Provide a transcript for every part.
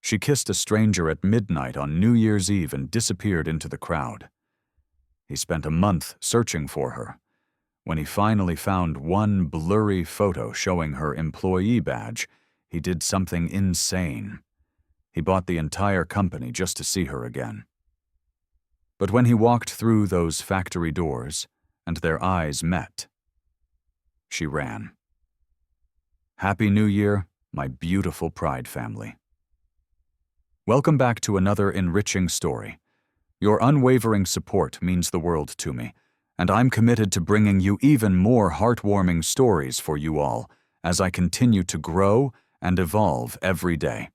She kissed a stranger at midnight on New Year's Eve and disappeared into the crowd. He spent a month searching for her. When he finally found one blurry photo showing her employee badge, he did something insane. He bought the entire company just to see her again. But when he walked through those factory doors, and their eyes met, she ran. Happy New Year, my beautiful Pride family. Welcome back to another enriching story. Your unwavering support means the world to me, and I'm committed to bringing you even more heartwarming stories for you all as I continue to grow and evolve every day.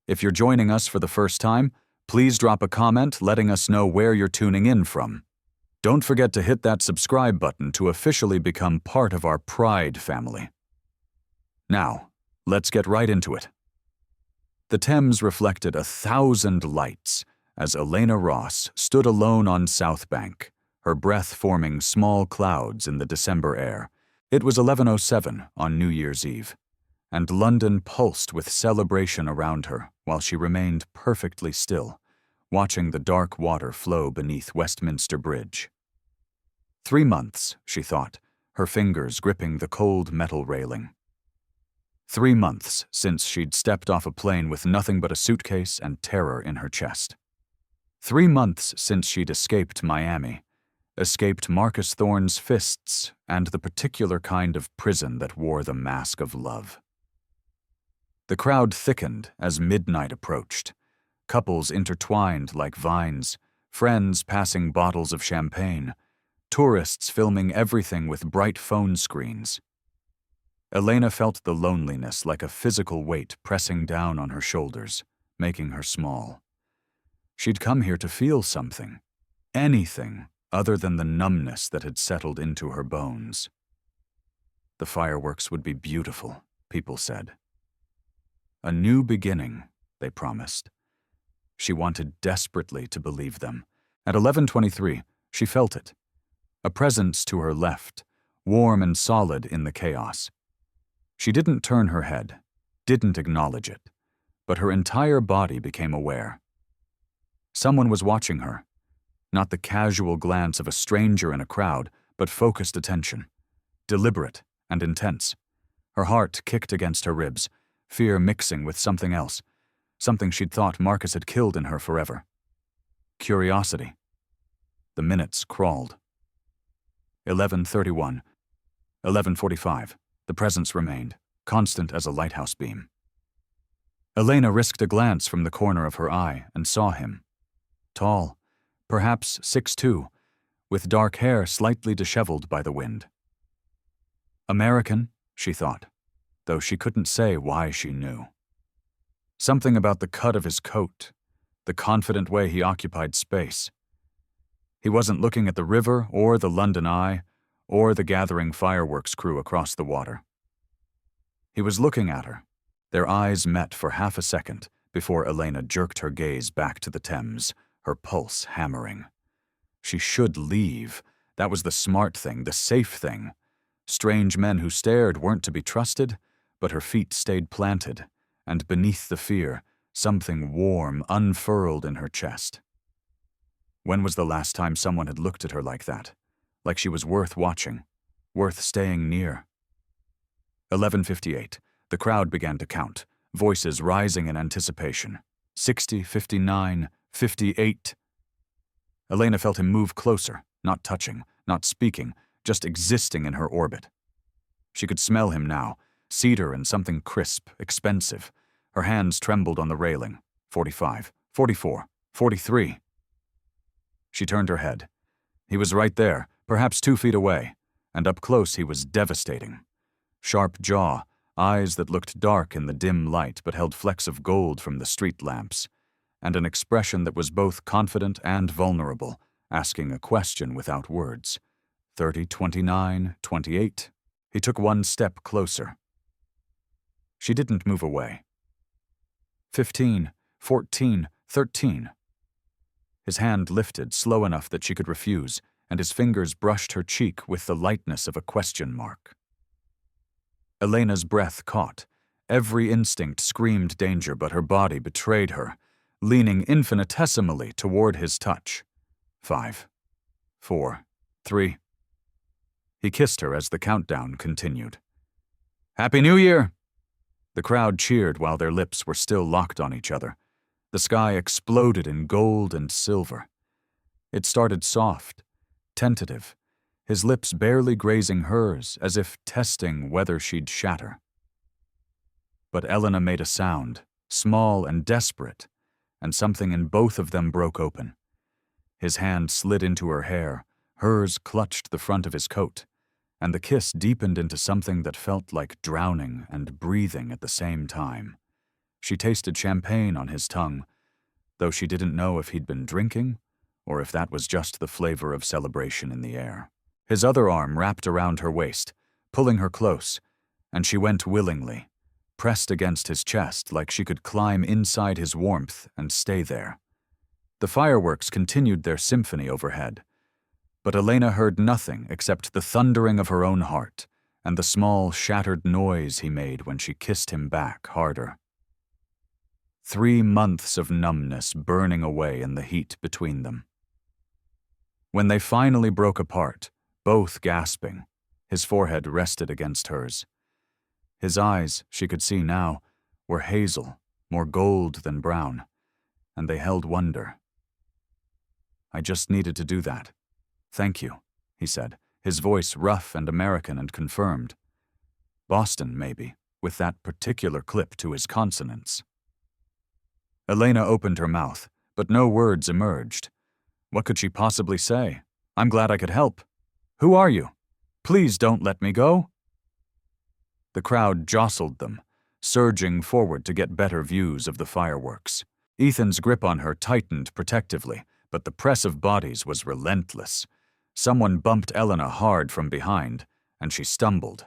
If you're joining us for the first time, please drop a comment letting us know where you're tuning in from. Don't forget to hit that subscribe button to officially become part of our Pride family. Now, let's get right into it. The Thames reflected 1,000 lights as Elena Ross stood alone on South Bank, her breath forming small clouds in the December air. It was 11:07 on New Year's Eve, and London pulsed with celebration around her while she remained perfectly still, watching the dark water flow beneath Westminster Bridge. 3 months, she thought, her fingers gripping the cold metal railing. 3 months since she'd stepped off a plane with nothing but a suitcase and terror in her chest. 3 months since she'd escaped Miami, escaped Marcus Thorne's fists and the particular kind of prison that wore the mask of love. The crowd thickened as midnight approached, couples intertwined like vines, friends passing bottles of champagne, tourists filming everything with bright phone screens. Elena felt the loneliness like a physical weight pressing down on her shoulders, making her small. She'd come here to feel something, anything other than the numbness that had settled into her bones. The fireworks would be beautiful, people said. A new beginning, they promised. She wanted desperately to believe them. At 11:23, she felt it. A presence to her left, warm and solid in the chaos. She didn't turn her head, didn't acknowledge it, but her entire body became aware. Someone was watching her, not the casual glance of a stranger in a crowd, but focused attention, deliberate and intense. Her heart kicked against her ribs, fear mixing with something else, something she'd thought Marcus had killed in her forever. Curiosity. The minutes crawled. 11:31, 11:45. The presence remained, constant as a lighthouse beam. Elena risked a glance from the corner of her eye and saw him. Tall, perhaps 6'2", with dark hair slightly disheveled by the wind. American, she thought, though she couldn't say why she knew. Something about the cut of his coat, the confident way he occupied space. He wasn't looking at the river or the London Eye or the gathering fireworks crew across the water. He was looking at her. Their eyes met for half a second before Elena jerked her gaze back to the Thames, her pulse hammering. She should leave. That was the smart thing, the safe thing. Strange men who stared weren't to be trusted, but her feet stayed planted, and beneath the fear, something warm unfurled in her chest. When was the last time someone had looked at her like that? Like she was worth watching, worth staying near? 11:58. The crowd began to count, voices rising in anticipation. 60, 59, 58. Elena felt him move closer, not touching, not speaking, just existing in her orbit. She could smell him now, cedar and something crisp, expensive. Her hands trembled on the railing. 45, 44, 43. She turned her head. He was right there, perhaps 2 feet away, and up close he was devastating. Sharp jaw, eyes that looked dark in the dim light but held flecks of gold from the street lamps, and an expression that was both confident and vulnerable, asking a question without words. 30, 29, 28. He took 1 step closer. She didn't move away. 15, 14, 13. His hand lifted slow enough that she could refuse, and his fingers brushed her cheek with the lightness of a question mark. Elena's breath caught, Every instinct screamed danger, but her body betrayed her, leaning infinitesimally toward his touch. 5, 4, 3. He kissed her as the countdown continued. "Happy New Year!" The crowd cheered while their lips were still locked on each other. The sky exploded in gold and silver. It started soft, tentative, his lips barely grazing hers as if testing whether she'd shatter. But Elena made a sound, small and desperate, and something in both of them broke open. His hand slid into her hair, hers clutched the front of his coat, and the kiss deepened into something that felt like drowning and breathing at the same time. She tasted champagne on his tongue, though she didn't know if he'd been drinking or if that was just the flavor of celebration in the air. His other arm wrapped around her waist, pulling her close, and she went willingly, pressed against his chest like she could climb inside his warmth and stay there. The fireworks continued their symphony overhead, but Elena heard nothing except the thundering of her own heart and the small, shattered noise he made when she kissed him back harder. 3 months of numbness burning away in the heat between them. When they finally broke apart, both gasping, his forehead rested against hers. His eyes, she could see now, were hazel, more gold than brown, and they held wonder. "I just needed to do that. Thank you," he said, his voice rough and American and confirmed. Boston, maybe, with that particular clip to his consonants. Elena opened her mouth, but no words emerged. What could she possibly say? "I'm glad I could help. Who are you? Please don't let me go." The crowd jostled them, surging forward to get better views of the fireworks. Ethan's grip on her tightened protectively, but the press of bodies was relentless. Someone bumped Elena hard from behind, and she stumbled.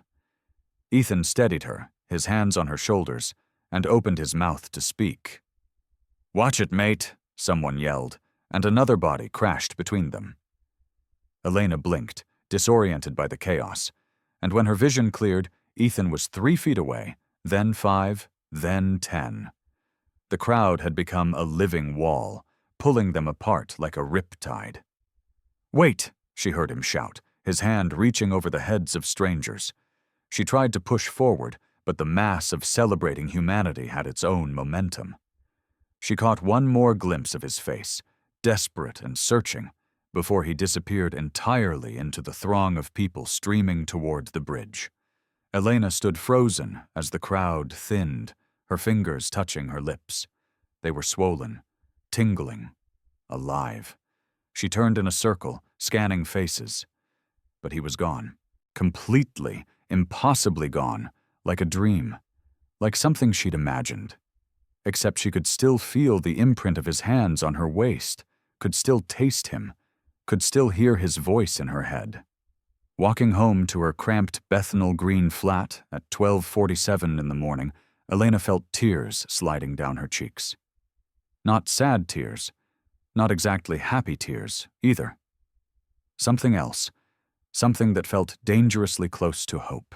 Ethan steadied her, his hands on her shoulders, and opened his mouth to speak. "Watch it, mate," someone yelled, and another body crashed between them. Elena blinked, disoriented by the chaos, and when her vision cleared, Ethan was 3 feet away, then 5, then 10. The crowd had become a living wall, pulling them apart like a riptide. "Wait!" she heard him shout, his hand reaching over the heads of strangers. She tried to push forward, but the mass of celebrating humanity had its own momentum. She caught one more glimpse of his face, desperate and searching, before he disappeared entirely into the throng of people streaming toward the bridge. Elena stood frozen as the crowd thinned, her fingers touching her lips. They were swollen, tingling, alive. She turned in a circle, scanning faces. But he was gone. Completely, impossibly gone, like a dream, like something she'd imagined. Except she could still feel the imprint of his hands on her waist, could still taste him, could still hear his voice in her head. Walking home to her cramped Bethnal Green flat at 12:47 in the morning, Elena felt tears sliding down her cheeks. Not sad tears, not exactly happy tears, either. Something else, something that felt dangerously close to hope.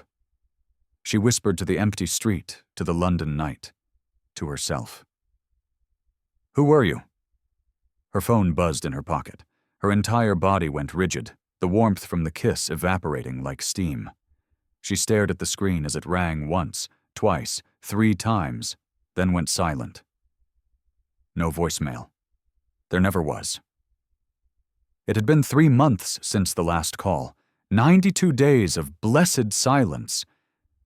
She whispered to the empty street, to the London night, to herself. "Who were you?" Her phone buzzed in her pocket. Her entire body went rigid, the warmth from the kiss evaporating like steam. She stared at the screen as it rang once, twice, 3 times, then went silent. No voicemail. There never was. It had been 3 months since the last call, 92 days of blessed silence,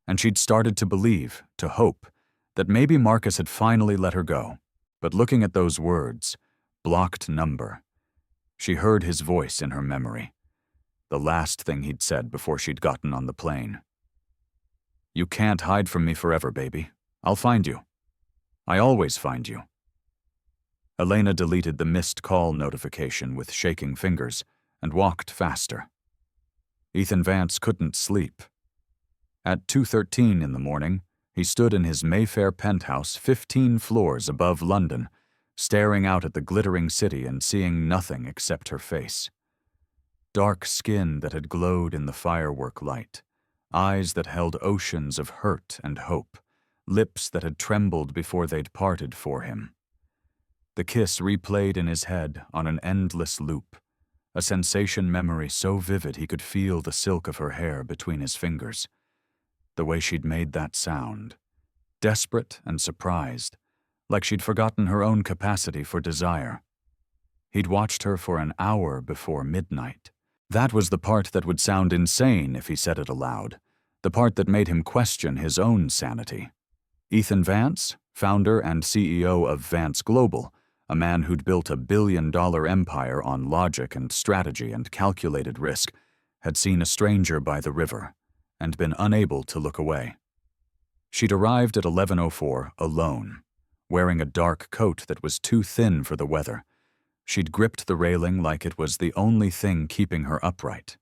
and she'd started to believe, to hope, that maybe Marcus had finally let her go. But looking at those words, blocked number, she heard his voice in her memory, the last thing he'd said before she'd gotten on the plane. "You can't hide from me forever, baby. I'll find you. I always find you." Elena deleted the missed call notification with shaking fingers and walked faster. Ethan Vance couldn't sleep. At 2:13 in the morning, he stood in his Mayfair penthouse 15 floors above London, staring out at the glittering city and seeing nothing except her face. Dark skin that had glowed in the firework light, eyes that held oceans of hurt and hope, lips that had trembled before they'd parted for him. The kiss replayed in his head on an endless loop, a sensation memory so vivid he could feel the silk of her hair between his fingers. The way she'd made that sound, desperate and surprised, like she'd forgotten her own capacity for desire. He'd watched her for an hour before midnight. That was the part that would sound insane if he said it aloud, the part that made him question his own sanity. Ethan Vance, founder and CEO of Vance Global, a man who'd built a billion-dollar empire on logic and strategy and calculated risk, had seen a stranger by the river and been unable to look away. She'd arrived at 11:04 alone, wearing a dark coat that was too thin for the weather. She'd gripped the railing like it was the only thing keeping her upright.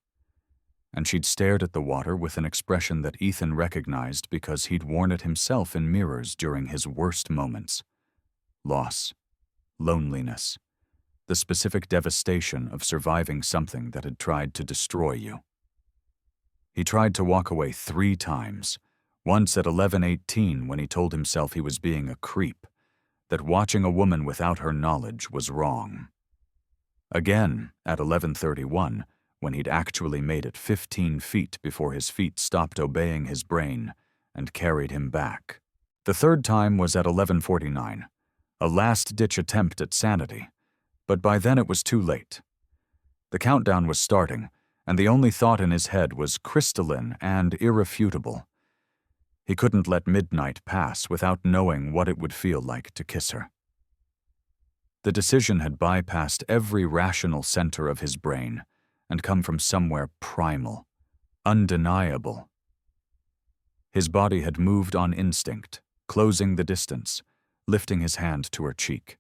And she'd stared at the water with an expression that Ethan recognized because he'd worn it himself in mirrors during his worst moments. Loss, loneliness, the specific devastation of surviving something that had tried to destroy you. He tried to walk away 3 times, once at 11:18 when he told himself he was being a creep, that watching a woman without her knowledge was wrong. Again at 11:31, when he'd actually made it 15 feet before his feet stopped obeying his brain and carried him back. The 3rd time was at 11:49, a last-ditch attempt at sanity, but by then it was too late. The countdown was starting, and the only thought in his head was crystalline and irrefutable. He couldn't let midnight pass without knowing what it would feel like to kiss her. The decision had bypassed every rational center of his brain and come from somewhere primal, undeniable. His body had moved on instinct, closing the distance, lifting his hand to her cheek.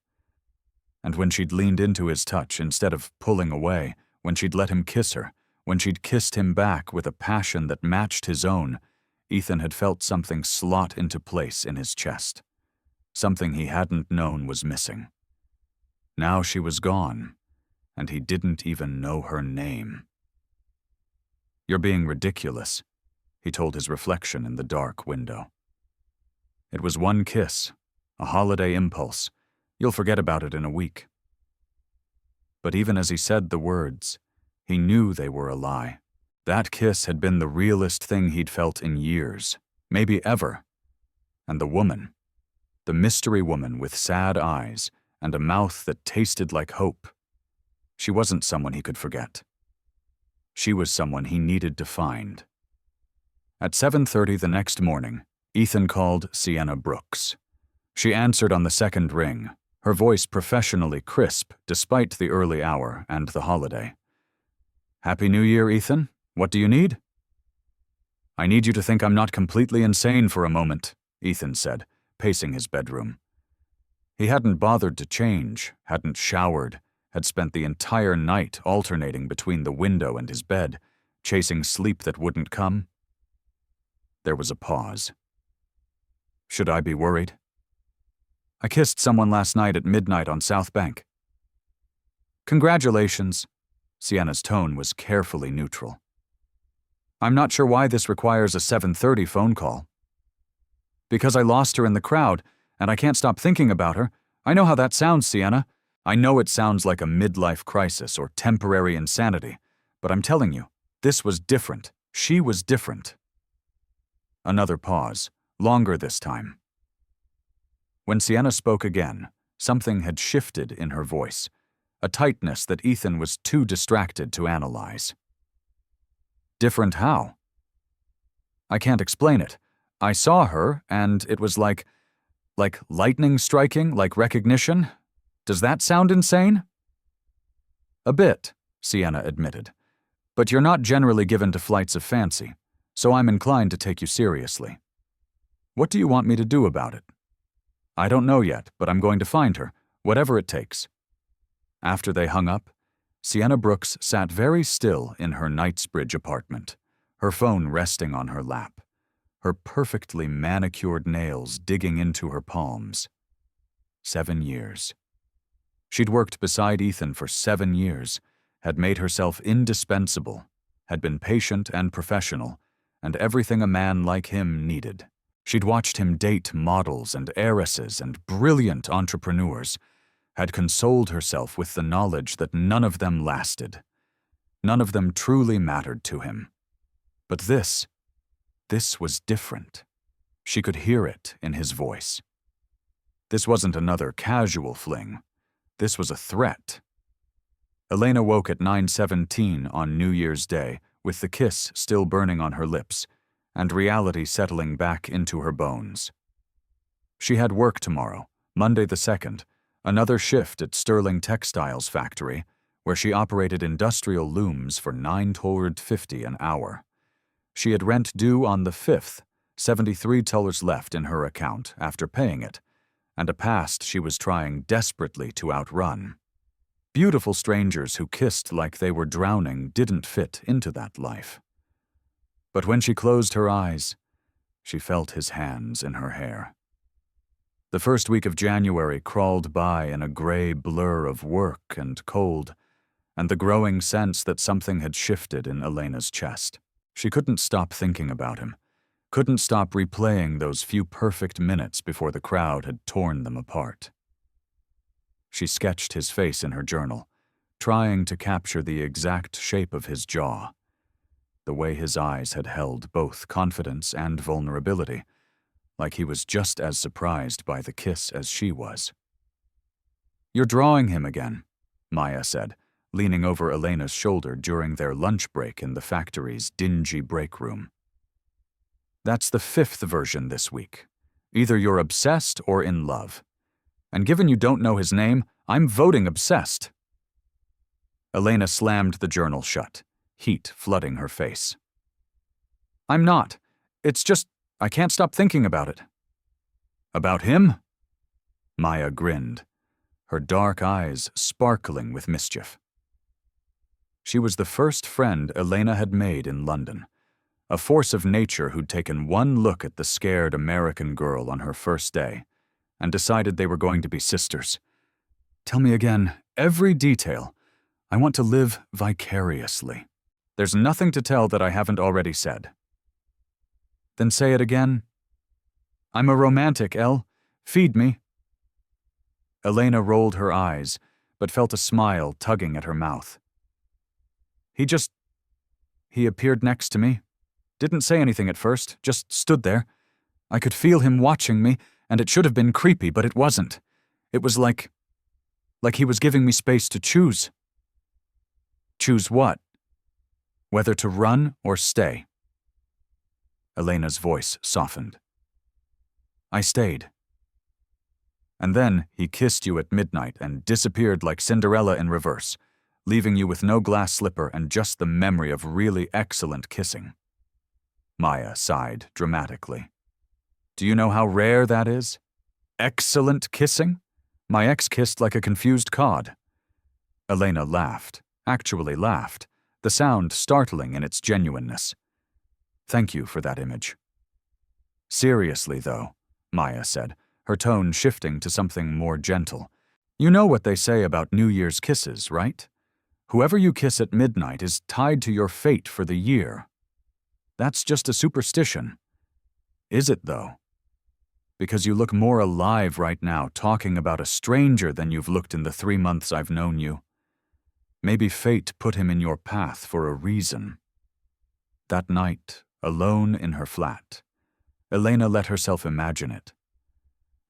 And when she'd leaned into his touch instead of pulling away, when she'd let him kiss her, when she'd kissed him back with a passion that matched his own, Ethan had felt something slot into place in his chest. Something he hadn't known was missing. Now she was gone, and he didn't even know her name. "You're being ridiculous," he told his reflection in the dark window. "It was one kiss, a holiday impulse. You'll forget about it in a week." But even as he said the words, he knew they were a lie. That kiss had been the realest thing he'd felt in years, maybe ever. And the woman, the mystery woman with sad eyes and a mouth that tasted like hope, she wasn't someone he could forget. She was someone he needed to find. At 7:30 the next morning, Ethan called Sienna Brooks. She answered on the 2nd ring, her voice professionally crisp despite the early hour and the holiday. "Happy New Year, Ethan. What do you need?" "I need you to think I'm not completely insane for a moment," Ethan said, pacing his bedroom. He hadn't bothered to change, hadn't showered, had spent the entire night alternating between the window and his bed, chasing sleep that wouldn't come. There was a pause. "Should I be worried?" "I kissed someone last night at midnight on South Bank." "Congratulations." Sienna's tone was carefully neutral. "I'm not sure why this requires a 7:30 phone call." "Because I lost her in the crowd, and I can't stop thinking about her. I know how that sounds, Sienna. I know it sounds like a midlife crisis or temporary insanity, but I'm telling you, this was different. She was different." Another pause, longer this time. When Sienna spoke again, something had shifted in her voice, a tightness that Ethan was too distracted to analyze. "Different how?" "I can't explain it. I saw her, and it was like lightning striking, like recognition. Does that sound insane?" "A bit," Sienna admitted. "But you're not generally given to flights of fancy, so I'm inclined to take you seriously. What do you want me to do about it?" "I don't know yet, but I'm going to find her, whatever it takes." After they hung up, Sienna Brooks sat very still in her Knightsbridge apartment, her phone resting on her lap, her perfectly manicured nails digging into her palms. 7 years. She'd worked beside Ethan for 7 years, had made herself indispensable, had been patient and professional, and everything a man like him needed. She'd watched him date models and heiresses and brilliant entrepreneurs, had consoled herself with the knowledge that none of them lasted. None of them truly mattered to him. But this was different. She could hear it in his voice. This wasn't another casual fling. This was a threat. Elena woke at 9:17 on New Year's Day, with the kiss still burning on her lips, and reality settling back into her bones. She had work tomorrow, Monday the 2nd, another shift at Sterling Textiles factory, where she operated industrial looms for $9.50 an hour. She had rent due on the 5th, $73 left in her account after paying it, and a past she was trying desperately to outrun. Beautiful strangers who kissed like they were drowning didn't fit into that life. But when she closed her eyes, she felt his hands in her hair. The first week of January crawled by in a gray blur of work and cold, and the growing sense that something had shifted in Elena's chest. She couldn't stop thinking about him, couldn't stop replaying those few perfect minutes before the crowd had torn them apart. She sketched his face in her journal, trying to capture the exact shape of his jaw, the way his eyes had held both confidence and vulnerability, like he was just as surprised by the kiss as she was. "You're drawing him again," Maya said, leaning over Elena's shoulder during their lunch break in the factory's dingy break room. "That's the 5th version this week. Either you're obsessed or in love. And given you don't know his name, I'm voting obsessed." Elena slammed the journal shut, heat flooding her face. "I'm not. It's just, I can't stop thinking about it." "About him?" Maya grinned, her dark eyes sparkling with mischief. She was the first friend Elena had made in London, a force of nature who'd taken one look at the scared American girl on her first day and decided they were going to be sisters. "Tell me again, every detail. I want to live vicariously. There's nothing to tell that I haven't already said." "Then say it again." "I'm a romantic, Elle. Feed me." Elena rolled her eyes, but felt a smile tugging at her mouth. He appeared next to me. Didn't say anything at first, just stood there. I could feel him watching me, and it should have been creepy, but it wasn't. It was like he was giving me space to choose." "Choose what?" "Whether to run or stay." Elena's voice softened. "I stayed." "And then he kissed you at midnight and disappeared like Cinderella in reverse, leaving you with no glass slipper and just the memory of really excellent kissing." Maya sighed dramatically. "Do you know how rare that is? Excellent kissing? My ex kissed like a confused cod." Elena laughed, actually laughed, the sound startling in its genuineness. "Thank you for that image." "Seriously, though," Maya said, her tone shifting to something more gentle. "You know what they say about New Year's kisses, right? Whoever you kiss at midnight is tied to your fate for the year. That's just a superstition. Is it, though? Because you look more alive right now talking about a stranger than you've looked in the 3 months I've known you. Maybe fate put him in your path for a reason." That night, alone in her flat, Elena let herself imagine it.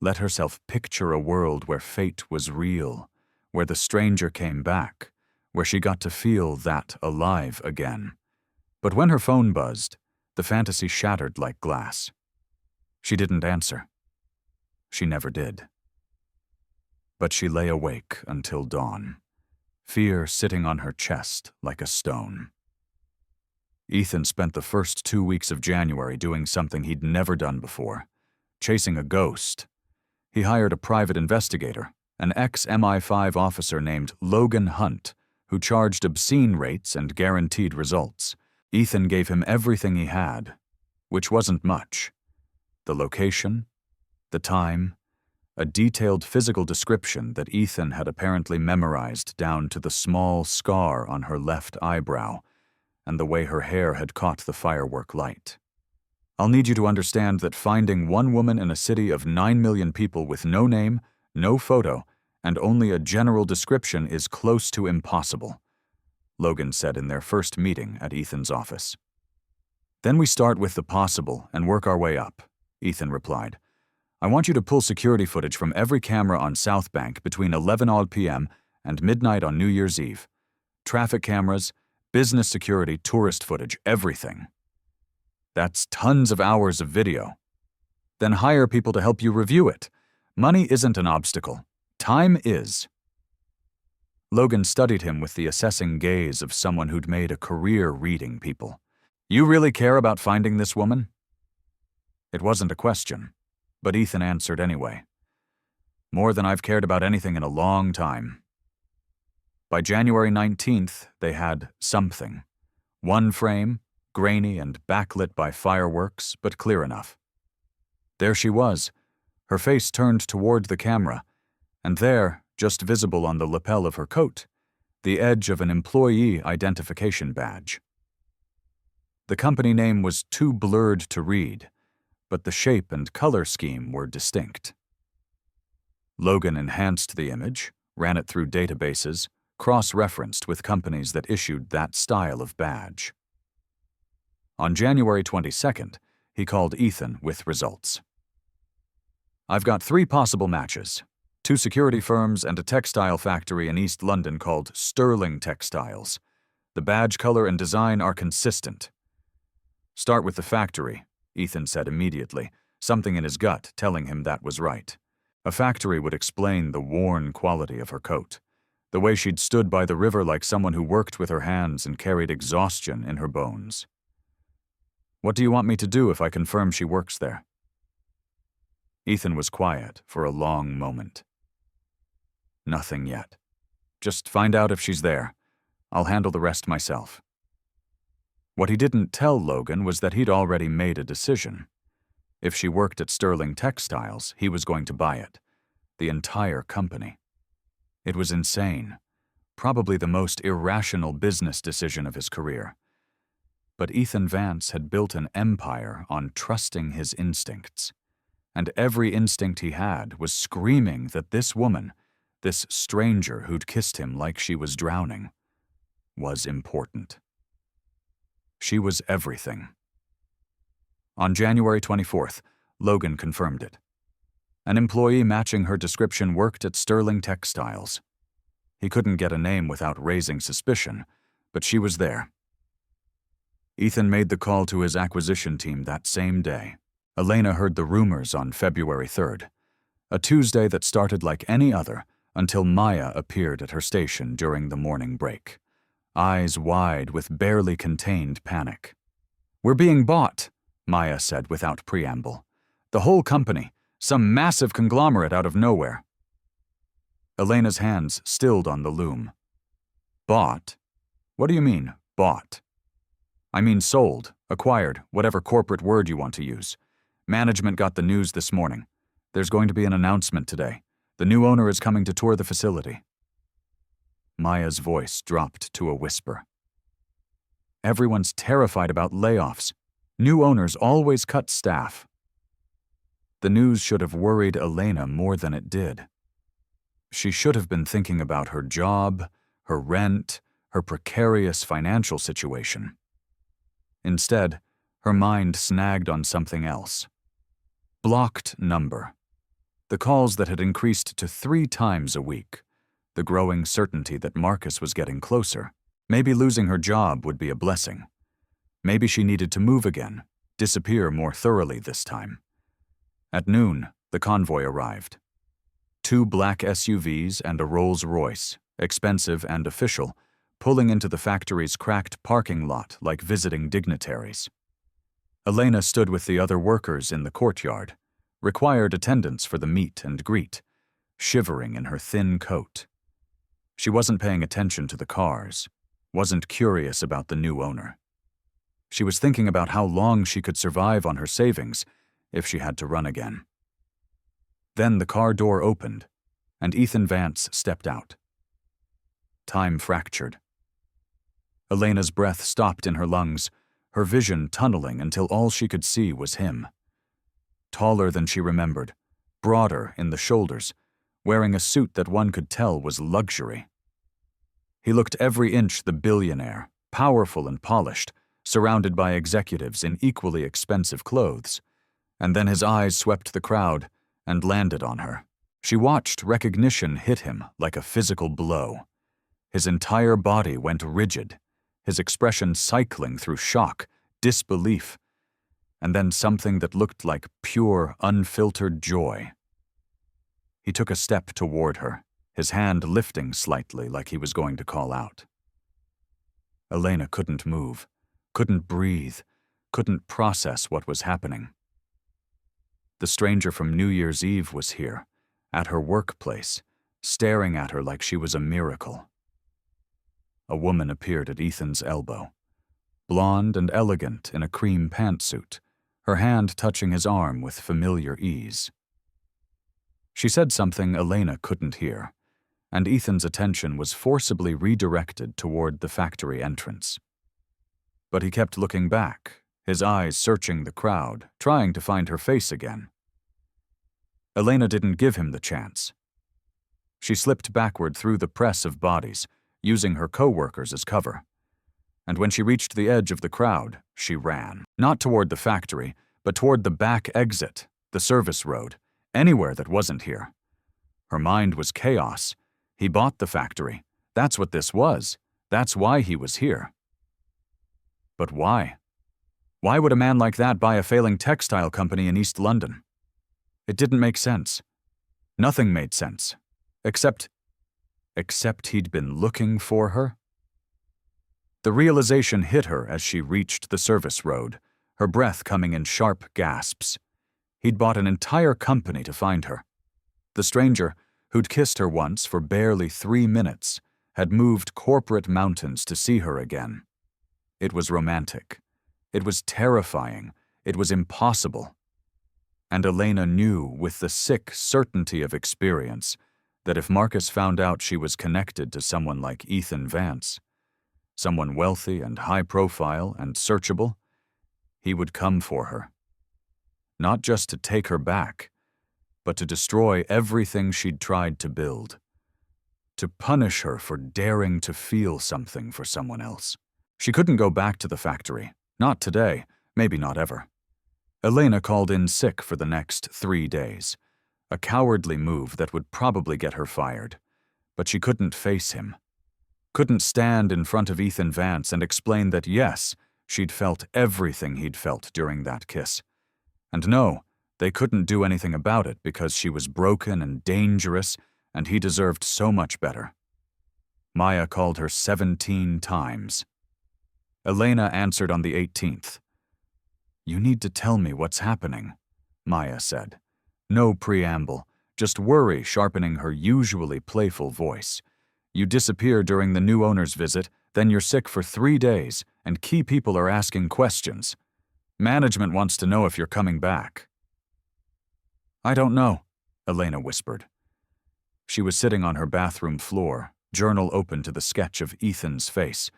Let herself picture a world where fate was real, where the stranger came back, where she got to feel that alive again. But when her phone buzzed, the fantasy shattered like glass. She didn't answer. She never did. But she lay awake until dawn, fear sitting on her chest like a stone. Ethan spent the first 2 weeks of January doing something he'd never done before, chasing a ghost. He hired a private investigator, an ex-MI5 officer named Logan Hunt, who charged obscene rates and guaranteed results. Ethan gave him everything he had, which wasn't much. The location, the time, a detailed physical description that Ethan had apparently memorized down to the small scar on her left eyebrow and the way her hair had caught the firework light. I'll need you to understand that finding one woman in a city of 9 million people with no name, no photo, and only a general description is close to impossible," Logan said in their first meeting at Ethan's office. "Then we start with the possible and work our way up," Ethan replied. "I want you to pull security footage from every camera on South Bank between 11 p.m. and midnight on New Year's Eve. Traffic cameras, business security, tourist footage, everything. That's tons of hours of video. Then hire people to help you review it. Money isn't an obstacle. Time is." Logan studied him with the assessing gaze of someone who'd made a career reading people. "You really care about finding this woman?" It wasn't a question, but Ethan answered anyway. "More than I've cared about anything in a long time." By January 19th, they had something. One frame, grainy and backlit by fireworks, but clear enough. There she was, her face turned toward the camera, and there, just visible on the lapel of her coat, the edge of an employee identification badge. The company name was too blurred to read, but the shape and color scheme were distinct. Logan enhanced the image, ran it through databases, cross-referenced with companies that issued that style of badge. On January 22nd, he called Ethan with results. "I've got 3 possible matches. 2 security firms and a textile factory in East London called Sterling Textiles. The badge color and design are consistent." "Start with the factory," Ethan said immediately, something in his gut telling him that was right. A factory would explain the worn quality of her coat, the way she'd stood by the river like someone who worked with her hands and carried exhaustion in her bones. "What do you want me to do if I confirm she works there?" Ethan was quiet for a long moment. "Nothing yet. Just find out if she's there. I'll handle the rest myself." What he didn't tell Logan was that he'd already made a decision. If she worked at Sterling Textiles, he was going to buy it. The entire company. It was insane. Probably the most irrational business decision of his career. But Ethan Vance had built an empire on trusting his instincts. And every instinct he had was screaming that this woman, this stranger who'd kissed him like she was drowning, was important. She was everything. On January 24th, Logan confirmed it. An employee matching her description worked at Sterling Textiles. He couldn't get a name without raising suspicion, but she was there. Ethan made the call to his acquisition team that same day. Elena heard the rumors on February 3rd, a Tuesday that started like any other until Maya appeared at her station during the morning break, eyes wide with barely contained panic. "We're being bought," Maya said without preamble. "The whole company, some massive conglomerate out of nowhere." Elena's hands stilled on the loom. "Bought? What do you mean, bought?" "I mean sold, acquired, whatever corporate word you want to use. Management got the news this morning. There's going to be an announcement today. The new owner is coming to tour the facility." Maya's voice dropped to a whisper. "Everyone's terrified about layoffs. New owners always cut staff." The news should have worried Elena more than it did. She should have been thinking about her job, her rent, her precarious financial situation. Instead, her mind snagged on something else. Blocked number. The calls that had increased to 3 times a week. The growing certainty that Marcus was getting closer. Maybe losing her job would be a blessing. Maybe she needed to move again, disappear more thoroughly this time. At noon, the convoy arrived. 2 black SUVs and a Rolls-Royce, expensive and official, pulling into the factory's cracked parking lot like visiting dignitaries. Elena stood with the other workers in the courtyard, required attendance for the meet and greet, shivering in her thin coat. She wasn't paying attention to the cars, wasn't curious about the new owner. She was thinking about how long she could survive on her savings if she had to run again. Then the car door opened, and Ethan Vance stepped out. Time fractured. Elena's breath stopped in her lungs, her vision tunneling until all she could see was him. Taller than she remembered, broader in the shoulders, wearing a suit that one could tell was luxury. He looked every inch the billionaire, powerful and polished, surrounded by executives in equally expensive clothes. And then his eyes swept the crowd and landed on her. She watched recognition hit him like a physical blow. His entire body went rigid, his expression cycling through shock, disbelief, and then something that looked like pure, unfiltered joy. He took a step toward her, his hand lifting slightly like he was going to call out. Elena couldn't move, couldn't breathe, couldn't process what was happening. The stranger from New Year's Eve was here, at her workplace, staring at her like she was a miracle. A woman appeared at Ethan's elbow, blonde and elegant in a cream pantsuit, her hand touching his arm with familiar ease. She said something Elena couldn't hear, and Ethan's attention was forcibly redirected toward the factory entrance. But he kept looking back, his eyes searching the crowd, trying to find her face again. Elena didn't give him the chance. She slipped backward through the press of bodies, using her co-workers as cover. And when she reached the edge of the crowd, she ran. Not toward the factory, but toward the back exit, the service road, anywhere that wasn't here. Her mind was chaos. He bought the factory. That's what this was. That's why he was here. But why? Why would a man like that buy a failing textile company in East London? It didn't make sense. Nothing made sense. Except he'd been looking for her? The realization hit her as she reached the service road, her breath coming in sharp gasps. He'd bought an entire company to find her. The stranger, who'd kissed her once for barely 3 minutes, had moved corporate mountains to see her again. It was romantic. It was terrifying. It was impossible. And Elena knew with the sick certainty of experience that if Marcus found out she was connected to someone like Ethan Vance, someone wealthy and high-profile and searchable, he would come for her. Not just to take her back, but to destroy everything she'd tried to build. To punish her for daring to feel something for someone else. She couldn't go back to the factory. Not today, maybe not ever. Elena called in sick for the next 3 days. A cowardly move that would probably get her fired. But she couldn't face him. Couldn't stand in front of Ethan Vance and explain that yes, she'd felt everything he'd felt during that kiss. And no, they couldn't do anything about it because she was broken and dangerous and he deserved so much better. Maya called her 17 times. Elena answered on the 18th. "You need to tell me what's happening," Maya said. No preamble, just worry sharpening her usually playful voice. "You disappear during the new owner's visit, then you're sick for 3 days, and key people are asking questions. Management wants to know if you're coming back." "I don't know," Elena whispered. She was sitting on her bathroom floor, journal open to the sketch of Ethan's face,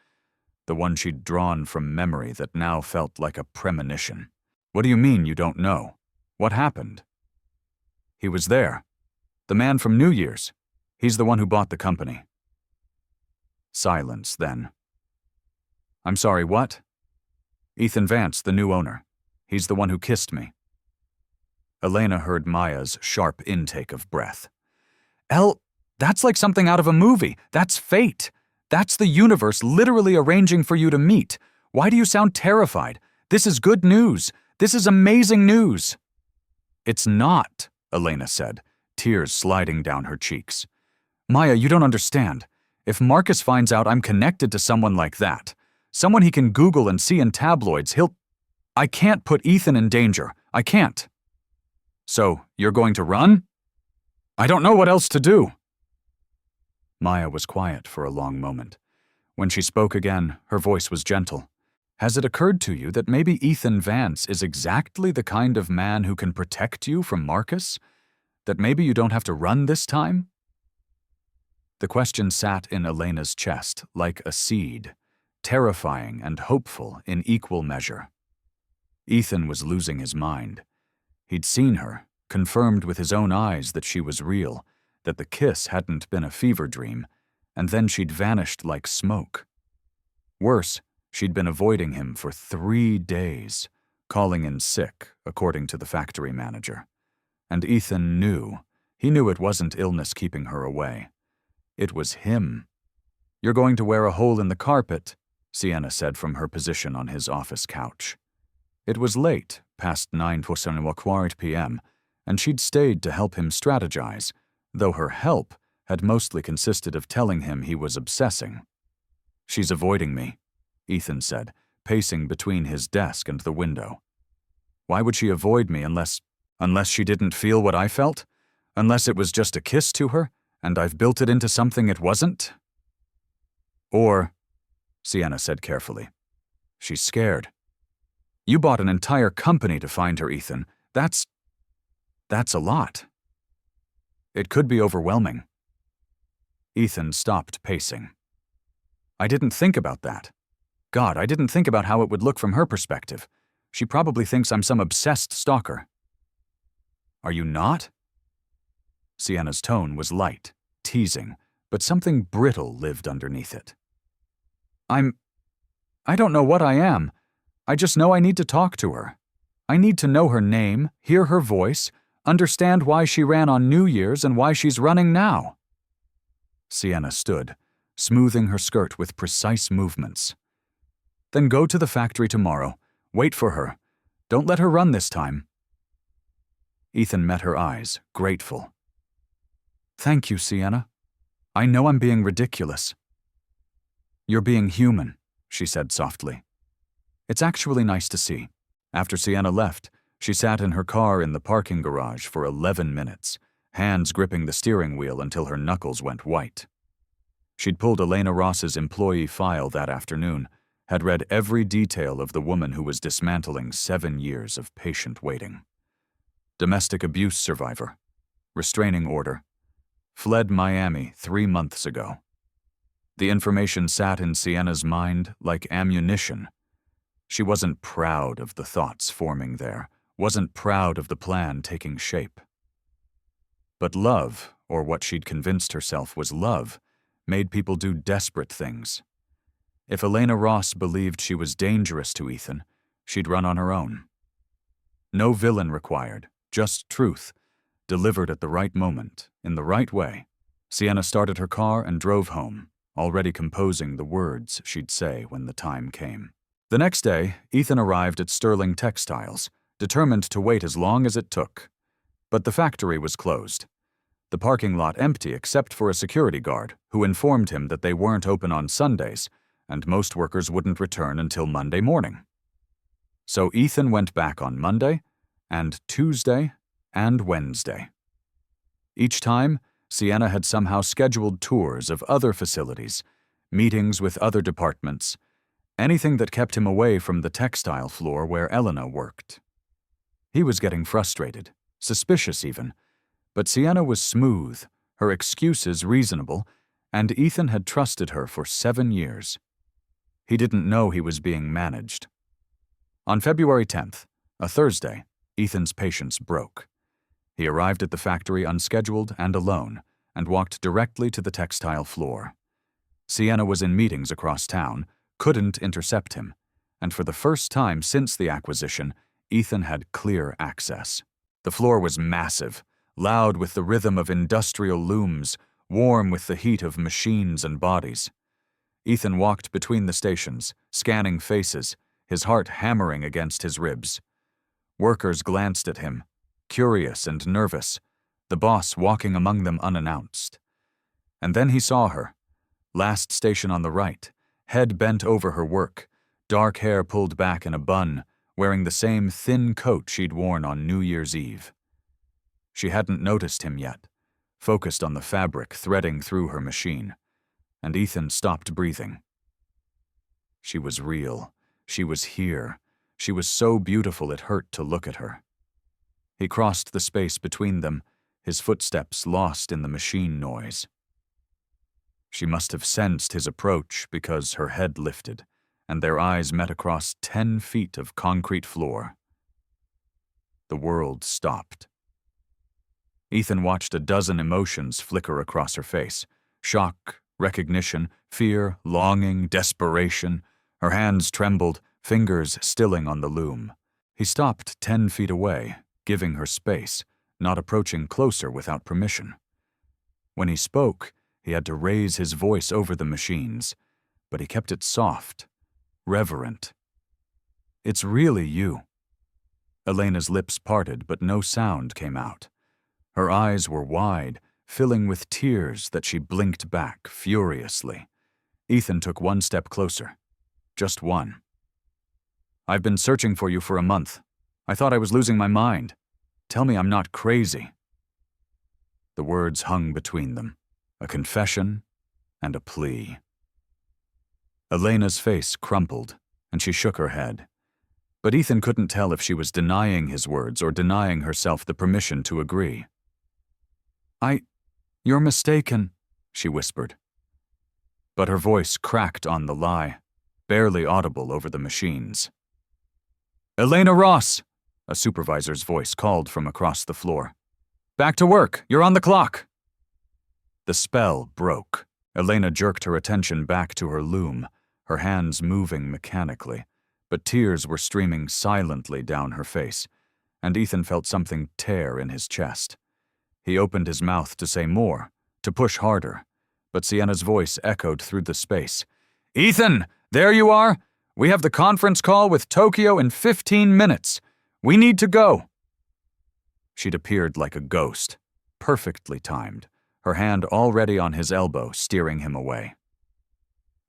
the one she'd drawn from memory that now felt like a premonition. "What do you mean you don't know? What happened?" "He was there. The man from New Year's. He's the one who bought the company." Silence then. "I'm sorry, what?" "Ethan Vance, the new owner. He's the one who kissed me." Elena heard Maya's sharp intake of breath. That's like something out of a movie. That's fate. That's the universe literally arranging for you to meet. Why do you sound terrified? This is good news. This is amazing news." "It's not," Elena said, tears sliding down her cheeks. "Maya, you don't understand. If Marcus finds out I'm connected to someone like that, someone he can Google and see in tabloids, I can't put Ethan in danger. I can't." "So, you're going to run?" "I don't know what else to do." Maya was quiet for a long moment. When she spoke again, her voice was gentle. "Has it occurred to you that maybe Ethan Vance is exactly the kind of man who can protect you from Marcus? That maybe you don't have to run this time?" The question sat in Elena's chest like a seed, terrifying and hopeful in equal measure. Ethan was losing his mind. He'd seen her, confirmed with his own eyes that she was real, that the kiss hadn't been a fever dream, and then she'd vanished like smoke. Worse, she'd been avoiding him for 3 days, calling in sick, according to the factory manager. And Ethan knew. He knew it wasn't illness keeping her away. It was him. "You're going to wear a hole in the carpet," Sienna said from her position on his office couch. It was late, past 9:15 p.m., and she'd stayed to help him strategize, though her help had mostly consisted of telling him he was obsessing. "She's avoiding me," Ethan said, pacing between his desk and the window. "Why would she avoid me unless she didn't feel what I felt? Unless it was just a kiss to her, and I've built it into something it wasn't?" "Or," Sienna said carefully, "she's scared. You bought an entire company to find her, Ethan. That's a lot. It could be overwhelming." Ethan stopped pacing. "I didn't think about that. God, I didn't think about how it would look from her perspective. She probably thinks I'm some obsessed stalker." "Are you not?" Sienna's tone was light, teasing, but something brittle lived underneath it. I don't know what I am. I just know I need to talk to her. I need to know her name, hear her voice, understand why she ran on New Year's and why she's running now." Sienna stood, smoothing her skirt with precise movements. "Then go to the factory tomorrow. Wait for her. Don't let her run this time." Ethan met her eyes, grateful. "Thank you, Sienna. I know I'm being ridiculous." "You're being human," she said softly. "It's actually nice to see." After Sienna left, she sat in her car in the parking garage for 11 minutes, hands gripping the steering wheel until her knuckles went white. She'd pulled Elena Ross's employee file that afternoon, had read every detail of the woman who was dismantling 7 years of patient waiting. Domestic abuse survivor, restraining order, fled Miami 3 months ago. The information sat in Sienna's mind like ammunition. She wasn't proud of the thoughts forming there, wasn't proud of the plan taking shape. But love, or what she'd convinced herself was love, made people do desperate things. If Elena Ross believed she was dangerous to Ethan, she'd run on her own. No villain required, just truth, delivered at the right moment, in the right way. Sienna started her car and drove home, already composing the words she'd say when the time came. The next day, Ethan arrived at Sterling Textiles, determined to wait as long as it took. But the factory was closed. The parking lot empty except for a security guard, who informed him that they weren't open on Sundays, and most workers wouldn't return until Monday morning. So Ethan went back on Monday, and Tuesday, and Wednesday. Each time, Sienna had somehow scheduled tours of other facilities, meetings with other departments, anything that kept him away from the textile floor where Elena worked. He was getting frustrated, suspicious even, but Sienna was smooth, her excuses reasonable, and Ethan had trusted her for 7 years. He didn't know he was being managed. On February 10th, a Thursday, Ethan's patience broke. He arrived at the factory unscheduled and alone, and walked directly to the textile floor. Sienna was in meetings across town, couldn't intercept him, and for the first time since the acquisition, Ethan had clear access. The floor was massive, loud with the rhythm of industrial looms, warm with the heat of machines and bodies. Ethan walked between the stations, scanning faces, his heart hammering against his ribs. Workers glanced at him, curious and nervous, the boss walking among them unannounced. And then he saw her, last station on the right, head bent over her work, dark hair pulled back in a bun, wearing the same thin coat she'd worn on New Year's Eve. She hadn't noticed him yet, focused on the fabric threading through her machine, and Ethan stopped breathing. She was real. She was here. She was so beautiful it hurt to look at her. He crossed the space between them, his footsteps lost in the machine noise. She must have sensed his approach because her head lifted, and their eyes met across 10 feet of concrete floor. The world stopped. Ethan watched a dozen emotions flicker across her face. Shock, recognition, fear, longing, desperation. Her hands trembled, fingers stilling on the loom. He stopped 10 feet away, giving her space, not approaching closer without permission. When he spoke, he had to raise his voice over the machines, but he kept it soft, reverent. "It's really you." Elena's lips parted, but no sound came out. Her eyes were wide, filling with tears that she blinked back furiously. Ethan took one step closer. Just one. "I've been searching for you for a month. I thought I was losing my mind. Tell me I'm not crazy." The words hung between them, a confession and a plea. Elena's face crumpled, and she shook her head. But Ethan couldn't tell if she was denying his words or denying herself the permission to agree. You're mistaken," she whispered. But her voice cracked on the lie, barely audible over the machines. "Elena Ross!" a supervisor's voice called from across the floor. "Back to work! You're on the clock!" The spell broke. Elena jerked her attention back to her loom, her hands moving mechanically, but tears were streaming silently down her face, and Ethan felt something tear in his chest. He opened his mouth to say more, to push harder, but Sienna's voice echoed through the space. "Ethan, there you are! We have the conference call with Tokyo in 15 minutes. We need to go." She'd appeared like a ghost, perfectly timed, her hand already on his elbow, steering him away.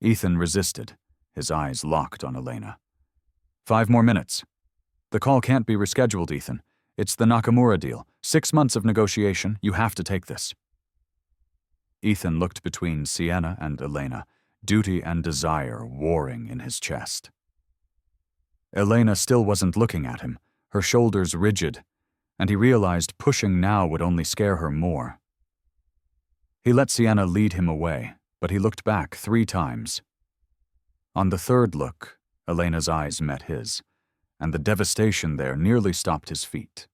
Ethan resisted, his eyes locked on Elena. 5 more minutes. The call can't be rescheduled, Ethan. It's the Nakamura deal. 6 months of negotiation. You have to take this. Ethan looked between Sienna and Elena, duty and desire warring in his chest. Elena still wasn't looking at him, her shoulders rigid, and he realized pushing now would only scare her more. He let Sienna lead him away, but he looked back 3 times. On the third look, Elena's eyes met his, and the devastation there nearly stopped his feet.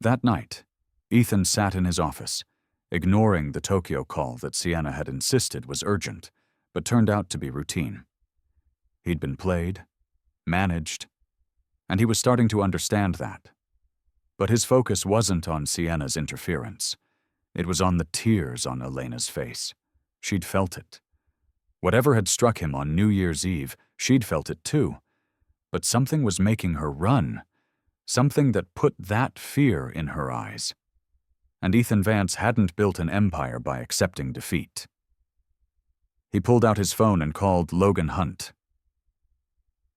That night, Ethan sat in his office, ignoring the Tokyo call that Sienna had insisted was urgent, but turned out to be routine. He'd been played, managed, and he was starting to understand that. But his focus wasn't on Sienna's interference. It was on the tears on Elena's face. She'd felt it. Whatever had struck him on New Year's Eve, she'd felt it too. But something was making her run. Something that put that fear in her eyes. And Ethan Vance hadn't built an empire by accepting defeat. He pulled out his phone and called Logan Hunt.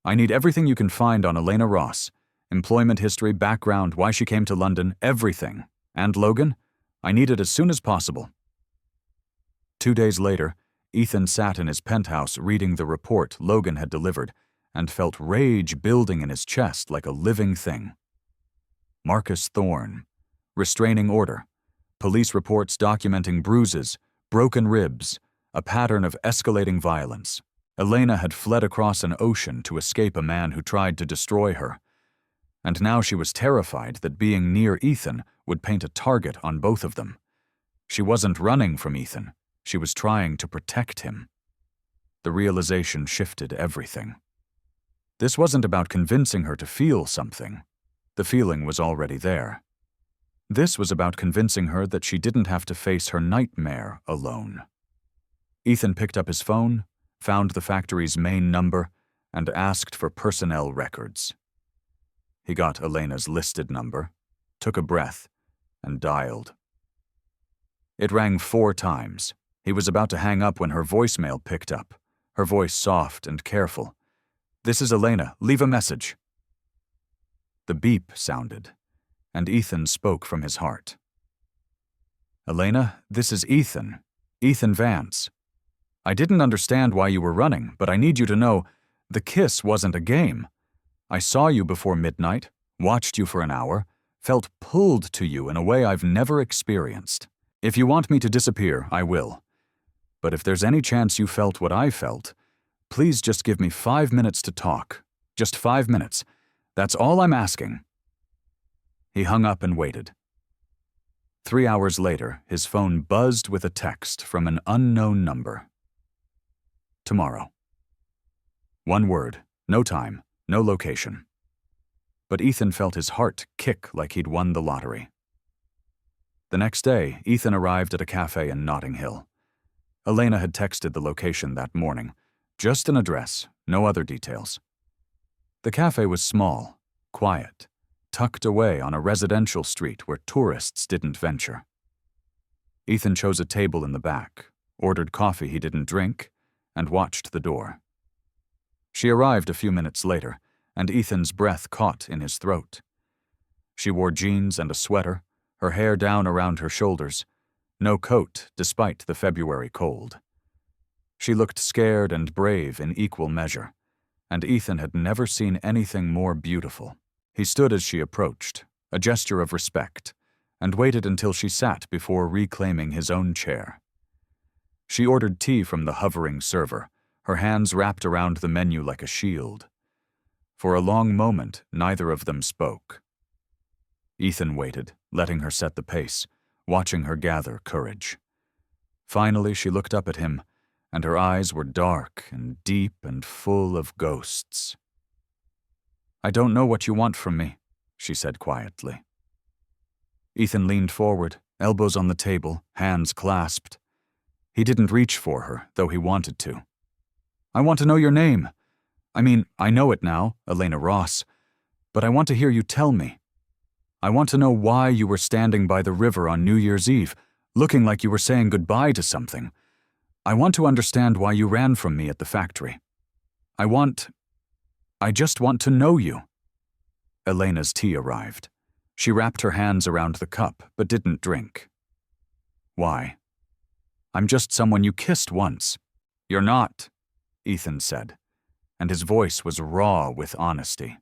"I need everything you can find on Elena Ross. Employment history, background, why she came to London, everything. And Logan, I need it as soon as possible." 2 days later, Ethan sat in his penthouse reading the report Logan had delivered and felt rage building in his chest like a living thing. Marcus Thorne. Restraining order. Police reports documenting bruises, broken ribs, a pattern of escalating violence. Elena had fled across an ocean to escape a man who tried to destroy her. And now she was terrified that being near Ethan would paint a target on both of them. She wasn't running from Ethan. She was trying to protect him. The realization shifted everything. This wasn't about convincing her to feel something. The feeling was already there. This was about convincing her that she didn't have to face her nightmare alone. Ethan picked up his phone, found the factory's main number, and asked for personnel records. He got Elena's listed number, took a breath, and dialed. It rang 4 times. He was about to hang up when her voicemail picked up, her voice soft and careful. "This is Elena. Leave a message." The beep sounded, and Ethan spoke from his heart. "Elena, this is Ethan. Ethan Vance. I didn't understand why you were running, but I need you to know the kiss wasn't a game. I saw you before midnight, watched you for an hour, felt pulled to you in a way I've never experienced. If you want me to disappear, I will. But if there's any chance you felt what I felt, Please just give me 5 minutes to talk. Just 5 minutes. That's all I'm asking." He hung up and waited. 3 hours later, his phone buzzed with a text from an unknown number. Tomorrow. One word, no time, no location. But Ethan felt his heart kick like he'd won the lottery. The next day, Ethan arrived at a cafe in Notting Hill. Elena had texted the location that morning. Just an address, no other details. The cafe was small, quiet, tucked away on a residential street where tourists didn't venture. Ethan chose a table in the back, ordered coffee he didn't drink, and watched the door. She arrived a few minutes later, and Ethan's breath caught in his throat. She wore jeans and a sweater, her hair down around her shoulders, no coat despite the February cold. She looked scared and brave in equal measure, and Ethan had never seen anything more beautiful. He stood as she approached, a gesture of respect, and waited until she sat before reclaiming his own chair. She ordered tea from the hovering server, her hands wrapped around the menu like a shield. For a long moment, neither of them spoke. Ethan waited, letting her set the pace, watching her gather courage. Finally, she looked up at him, and her eyes were dark and deep and full of ghosts. "I don't know what you want from me," she said quietly. Ethan leaned forward, elbows on the table, hands clasped. He didn't reach for her, though he wanted to. "I want to know your name. I mean, I know it now, Elena Ross, but I want to hear you tell me. I want to know why you were standing by the river on New Year's Eve, looking like you were saying goodbye to something. I want to understand why you ran from me at the factory. I just want to know you." Elena's tea arrived. She wrapped her hands around the cup, but didn't drink. "Why? I'm just someone you kissed once." "You're not," Ethan said, and his voice was raw with honesty.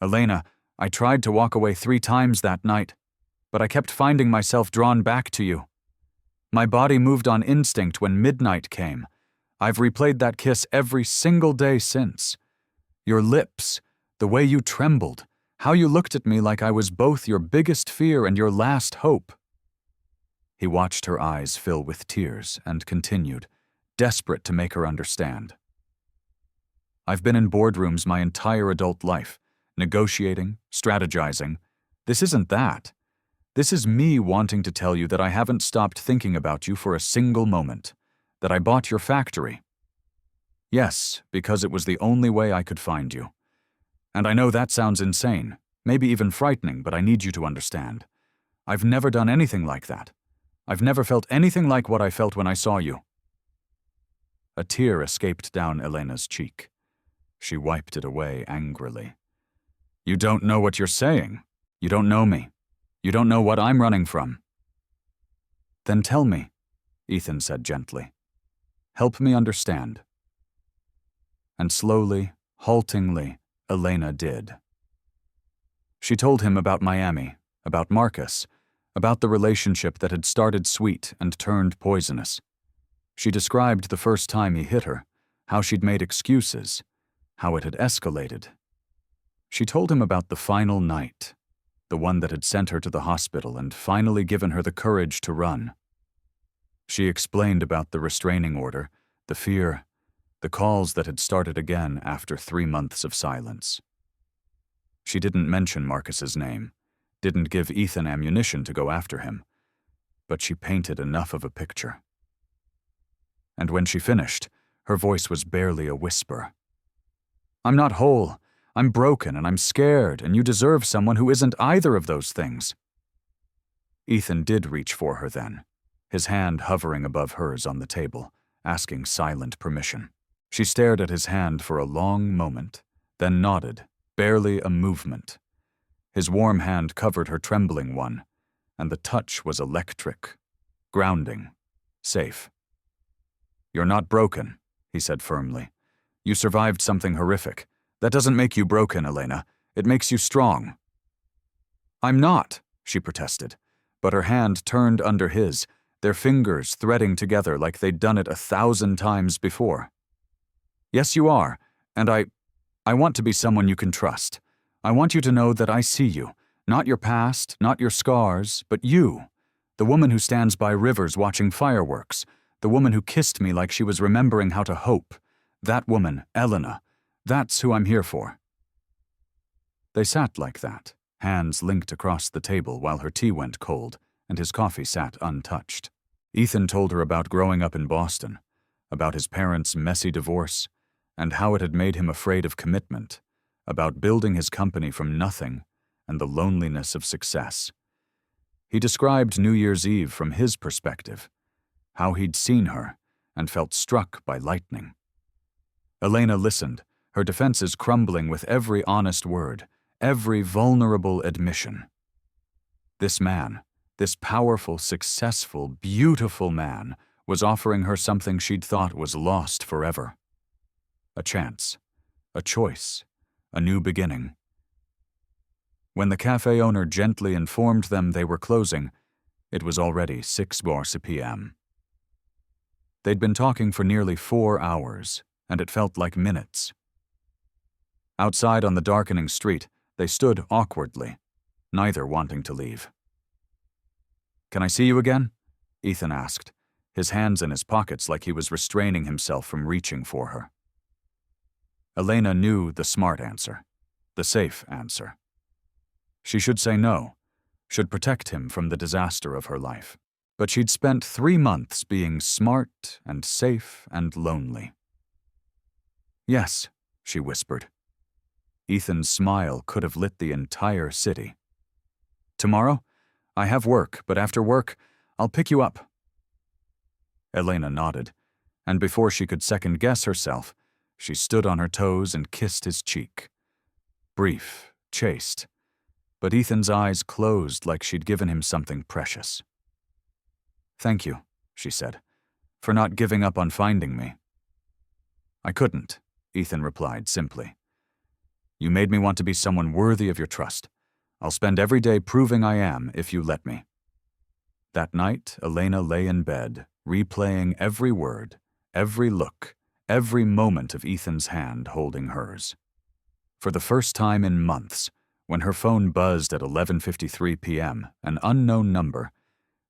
"Elena, I tried to walk away 3 times that night, but I kept finding myself drawn back to you. My body moved on instinct when midnight came. I've replayed that kiss every single day since. Your lips, the way you trembled, how you looked at me like I was both your biggest fear and your last hope." He watched her eyes fill with tears and continued, desperate to make her understand. "I've been in boardrooms my entire adult life, negotiating, strategizing. This isn't that. This is me wanting to tell you that I haven't stopped thinking about you for a single moment, that I bought your factory. Yes, because it was the only way I could find you. And I know that sounds insane, maybe even frightening, but I need you to understand. I've never done anything like that. I've never felt anything like what I felt when I saw you." A tear escaped down Elena's cheek. She wiped it away angrily. "You don't know what you're saying. You don't know me. You don't know what I'm running from." "Then tell me," Ethan said gently. "Help me understand." And slowly, haltingly, Elena did. She told him about Miami, about Marcus, about the relationship that had started sweet and turned poisonous. She described the first time he hit her, how she'd made excuses, how it had escalated. She told him about the final night, the one that had sent her to the hospital and finally given her the courage to run. She explained about the restraining order, the fear, the calls that had started again after 3 months of silence. She didn't mention Marcus's name, didn't give Ethan ammunition to go after him, but she painted enough of a picture. And when she finished, her voice was barely a whisper. "I'm not whole. I'm broken and I'm scared, and you deserve someone who isn't either of those things." Ethan did reach for her then, his hand hovering above hers on the table, asking silent permission. She stared at his hand for a long moment, then nodded, barely a movement. His warm hand covered her trembling one, and the touch was electric, grounding, safe. "You're not broken," he said firmly. "You survived something horrific. That doesn't make you broken, Elena. It makes you strong." "I'm not," she protested, but her hand turned under his, their fingers threading together like they'd done it 1,000 times before. Yes, you are, and I want to be someone you can trust. I want you to know that I see you, not your past, not your scars, but you, the woman who stands by rivers watching fireworks, the woman who kissed me like she was remembering how to hope. That woman, Elena, that's who I'm here for." They sat like that, hands linked across the table while her tea went cold and his coffee sat untouched. Ethan told her about growing up in Boston, about his parents' messy divorce, and how it had made him afraid of commitment, about building his company from nothing and the loneliness of success. He described New Year's Eve from his perspective, how he'd seen her and felt struck by lightning. Elena listened, her defenses crumbling with every honest word, every vulnerable admission. This man, this powerful, successful, beautiful man, was offering her something she'd thought was lost forever. A chance, a choice, a new beginning. When the cafe owner gently informed them they were closing, it was already 6 p.m. They'd been talking for nearly 4 hours, and it felt like minutes. Outside on the darkening street, they stood awkwardly, neither wanting to leave. "Can I see you again?" Ethan asked, his hands in his pockets like he was restraining himself from reaching for her. Elena knew the smart answer, the safe answer. She should say no, should protect him from the disaster of her life. But she'd spent 3 months being smart and safe and lonely. "Yes," she whispered. Ethan's smile could have lit the entire city. "Tomorrow? I have work, but after work, I'll pick you up." Elena nodded, and before she could second-guess herself, she stood on her toes and kissed his cheek. Brief, chaste, but Ethan's eyes closed like she'd given him something precious. "Thank you," she said, "for not giving up on finding me." "I couldn't," Ethan replied simply. "You made me want to be someone worthy of your trust. I'll spend every day proving I am if you let me." That night, Elena lay in bed, replaying every word, every look, every moment of Ethan's hand holding hers. For the first time in months, when her phone buzzed at 11:53 p.m., an unknown number,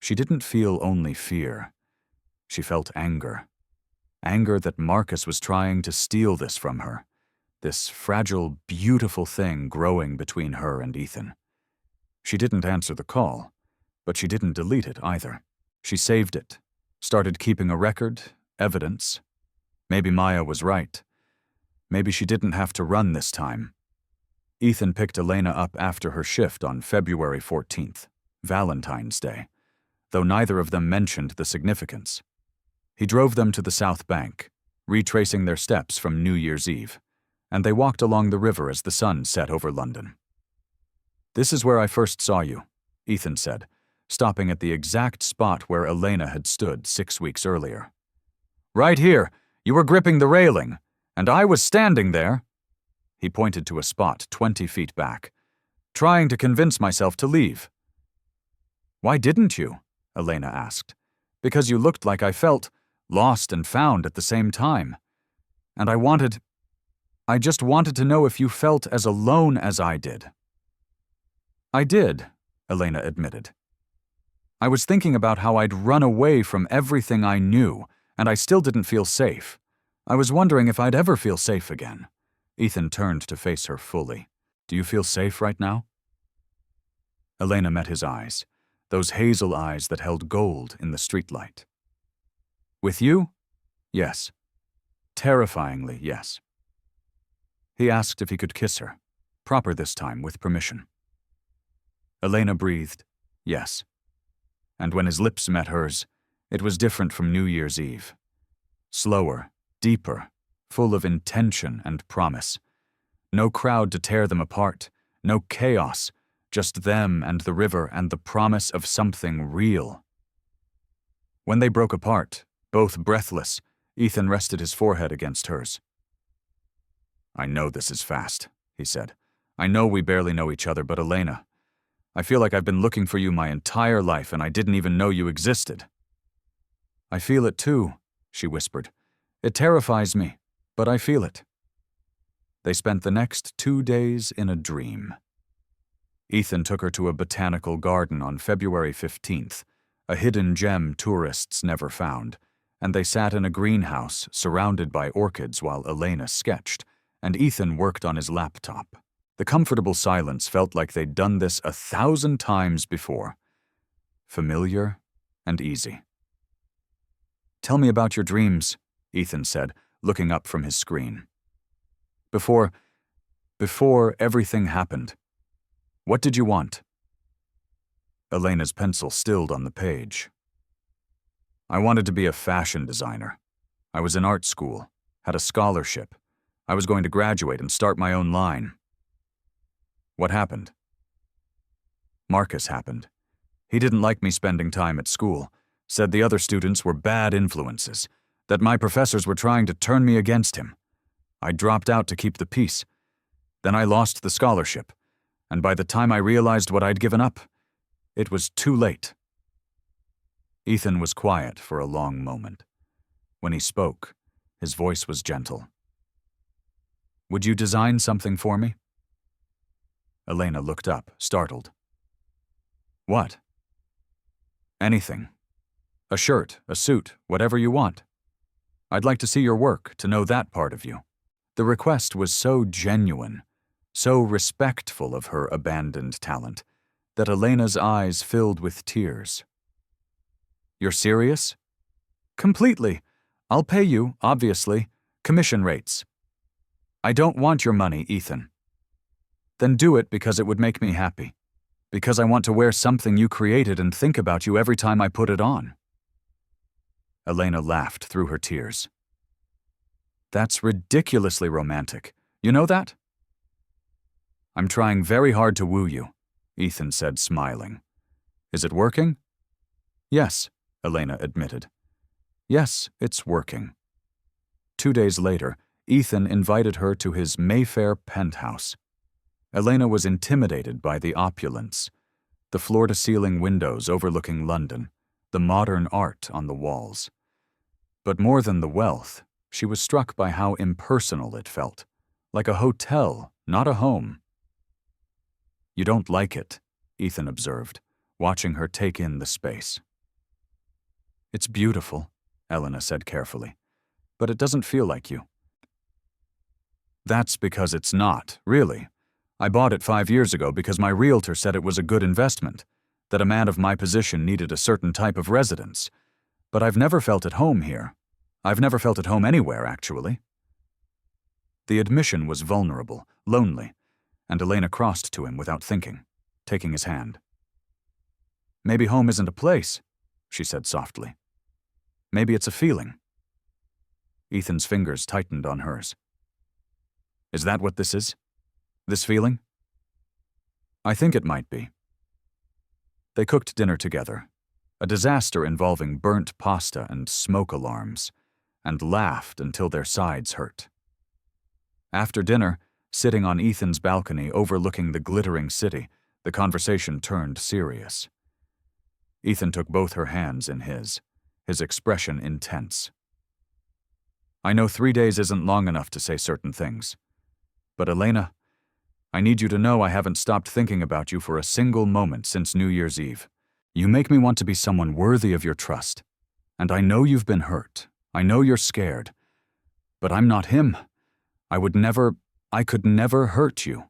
she didn't feel only fear. She felt anger. Anger that Marcus was trying to steal this from her, this fragile, beautiful thing growing between her and Ethan. She didn't answer the call, but she didn't delete it either. She saved it, started keeping a record, evidence. Maybe Maya was right. Maybe she didn't have to run this time. Ethan picked Elena up after her shift on February 14th, Valentine's Day, though neither of them mentioned the significance. He drove them to the South Bank, retracing their steps from New Year's Eve, and they walked along the river as the sun set over London. "This is where I first saw you," Ethan said, stopping at the exact spot where Elena had stood 6 weeks earlier. "Right here, you were gripping the railing, and I was standing there." He pointed to a spot 20 feet back, "trying to convince myself to leave." "Why didn't you?" Elena asked. "Because you looked like I felt lost and found at the same time. And I just wanted to know if you felt as alone as I did." "I did," Elena admitted. "I was thinking about how I'd run away from everything I knew, and I still didn't feel safe. I was wondering if I'd ever feel safe again." Ethan turned to face her fully. "Do you feel safe right now?" Elena met his eyes, those hazel eyes that held gold in the streetlight. "With you? Yes. Terrifyingly, yes." He asked if he could kiss her, proper this time, with permission. Elena breathed, yes. And when his lips met hers, it was different from New Year's Eve. Slower, deeper, full of intention and promise. No crowd to tear them apart, no chaos, just them and the river and the promise of something real. When they broke apart, both breathless, Ethan rested his forehead against hers. "I know this is fast," he said. "I know we barely know each other, but Elena, I feel like I've been looking for you my entire life and I didn't even know you existed." "I feel it too," she whispered. "It terrifies me, but I feel it. They spent the next 2 days in a dream. Ethan took her to a botanical garden on February 15th, a hidden gem tourists never found, and they sat in a greenhouse surrounded by orchids while Elena sketched, and Ethan worked on his laptop. The comfortable silence felt like they'd done this 1,000 times before. Familiar and easy. "Tell me about your dreams," Ethan said, looking up from his screen. Before everything happened, what did you want?" Elena's pencil stilled on the page. "I wanted to be a fashion designer. I was in art school, had a scholarship. I was going to graduate and start my own line." "What happened?" "Marcus happened. He didn't like me spending time at school, said the other students were bad influences, that my professors were trying to turn me against him. I dropped out to keep the peace. Then I lost the scholarship, and by the time I realized what I'd given up, it was too late." Ethan was quiet for a long moment. When he spoke, his voice was gentle. "Would you design something for me?" Elena looked up, startled. "What?" "Anything. A shirt, a suit, whatever you want. I'd like to see your work, to know that part of you." The request was so genuine, so respectful of her abandoned talent, that Elena's eyes filled with tears. "You're serious?" "Completely. I'll pay you, obviously, commission rates." "I don't want your money, Ethan." "Then do it because it would make me happy. Because I want to wear something you created and think about you every time I put it on." Elena laughed through her tears. "That's ridiculously romantic. You know that?" "I'm trying very hard to woo you," Ethan said, smiling. "Is it working?" "Yes," Elena admitted. "Yes, it's working." 2 days later, Ethan invited her to his Mayfair penthouse. Elena was intimidated by the opulence, the floor-to-ceiling windows overlooking London, the modern art on the walls. But more than the wealth, she was struck by how impersonal it felt, like a hotel, not a home. "You don't like it," Ethan observed, watching her take in the space. "It's beautiful," Elena said carefully, "but it doesn't feel like you." "That's because it's not, really. I bought it 5 years ago because my realtor said it was a good investment, that a man of my position needed a certain type of residence. But I've never felt at home here. I've never felt at home anywhere, actually." The admission was vulnerable, lonely, and Elena crossed to him without thinking, taking his hand. "Maybe home isn't a place," she said softly. "Maybe it's a feeling." Ethan's fingers tightened on hers. "Is that what this is? This feeling?" "I think it might be." They cooked dinner together, a disaster involving burnt pasta and smoke alarms, and laughed until their sides hurt. After dinner, sitting on Ethan's balcony overlooking the glittering city, the conversation turned serious. Ethan took both her hands in his expression intense. "I know 3 days isn't long enough to say certain things. But Elena, I need you to know I haven't stopped thinking about you for a single moment since New Year's Eve. You make me want to be someone worthy of your trust. And I know you've been hurt. I know you're scared. But I'm not him. I could never hurt you."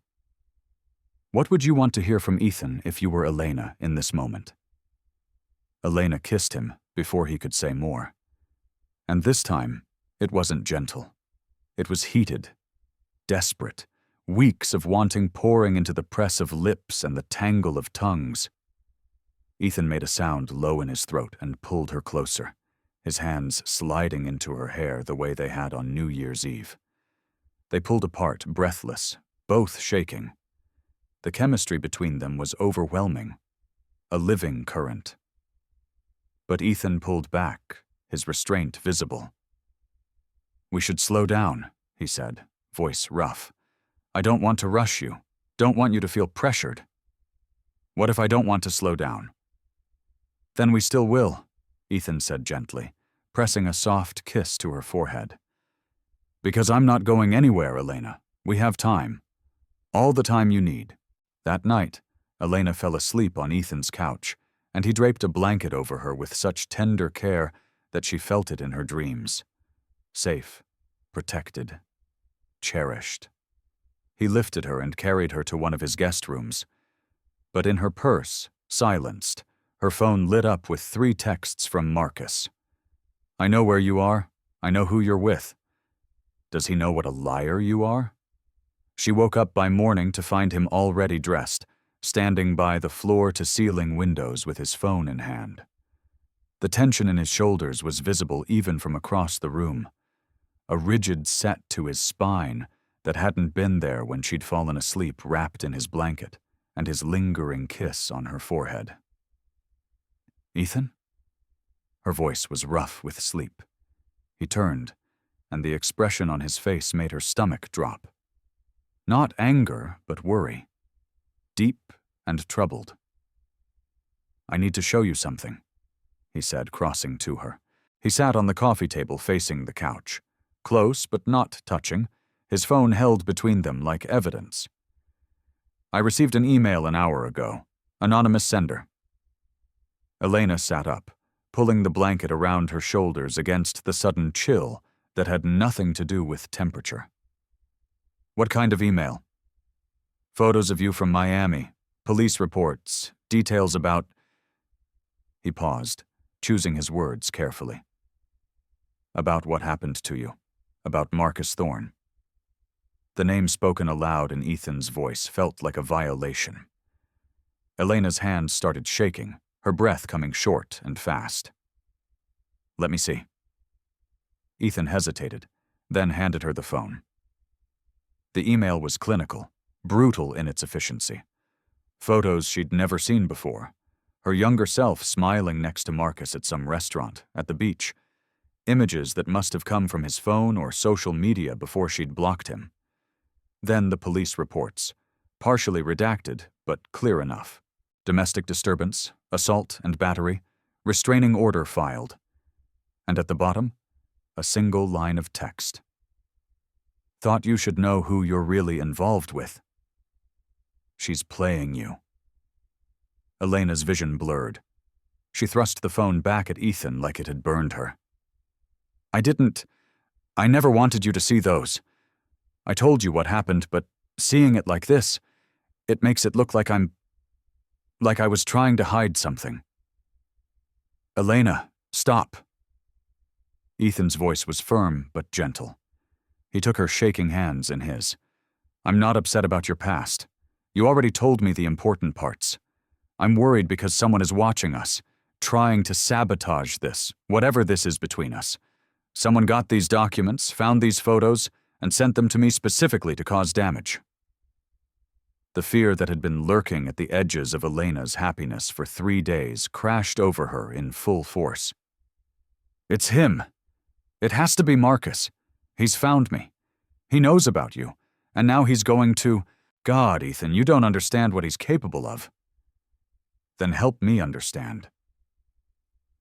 What would you want to hear from Ethan if you were Elena in this moment? Elena kissed him before he could say more. And this time, it wasn't gentle. It was heated, desperate, weeks of wanting pouring into the press of lips and the tangle of tongues. Ethan made a sound low in his throat and pulled her closer, his hands sliding into her hair the way they had on New Year's Eve. They pulled apart, breathless, both shaking. The chemistry between them was overwhelming, a living current. But Ethan pulled back, his restraint visible. "We should slow down," he said, voice rough. "I don't want to rush you, don't want you to feel pressured." "What if I don't want to slow down?" "Then we still will," Ethan said gently, pressing a soft kiss to her forehead. Because I'm not going anywhere, Elena. We have time. All the time you need. That night, Elena fell asleep on Ethan's couch, and he draped a blanket over her with such tender care that she felt it in her dreams. Safe, protected, cherished. He lifted her and carried her to one of his guest rooms. But in her purse, silenced, her phone lit up with 3 texts from Marcus. I know where you are. I know who you're with. Does he know what a liar you are? She woke up by morning to find him already dressed, standing by the floor-to-ceiling windows with his phone in hand. The tension in his shoulders was visible even from across the room, a rigid set to his spine that hadn't been there when she'd fallen asleep wrapped in his blanket, and his lingering kiss on her forehead. Ethan? Her voice was rough with sleep. He turned, and the expression on his face made her stomach drop. Not anger, but worry. Deep and troubled. I need to show you something, he said, crossing to her. He sat on the coffee table facing the couch, close but not touching, his phone held between them like evidence. I received an email an hour ago. Anonymous sender. Elena sat up, pulling the blanket around her shoulders against the sudden chill that had nothing to do with temperature. What kind of email? Photos of you from Miami, police reports, details about... He paused, choosing his words carefully. About what happened to you, about Marcus Thorne. The name spoken aloud in Ethan's voice felt like a violation. Elena's hands started shaking, her breath coming short and fast. Let me see. Ethan hesitated, then handed her the phone. The email was clinical, brutal in its efficiency. Photos she'd never seen before. Her younger self smiling next to Marcus at some restaurant, at the beach. Images that must have come from his phone or social media before she'd blocked him. Then the police reports, partially redacted, but clear enough. Domestic disturbance, assault and battery, restraining order filed. And at the bottom, a single line of text. Thought you should know who you're really involved with. She's playing you. Elena's vision blurred. She thrust the phone back at Ethan like it had burned her. I never wanted you to see those. I told you what happened, but seeing it like this, it makes it look like I was trying to hide something. Elena, stop. Ethan's voice was firm but gentle. He took her shaking hands in his. I'm not upset about your past. You already told me the important parts. I'm worried because someone is watching us, trying to sabotage this, whatever this is between us. Someone got these documents, found these photos, and sent them to me specifically to cause damage. The fear that had been lurking at the edges of Elena's happiness for 3 days crashed over her in full force. It's him. It has to be Marcus. He's found me. He knows about you, and now he's going to... God, Ethan, you don't understand what he's capable of. Then help me understand.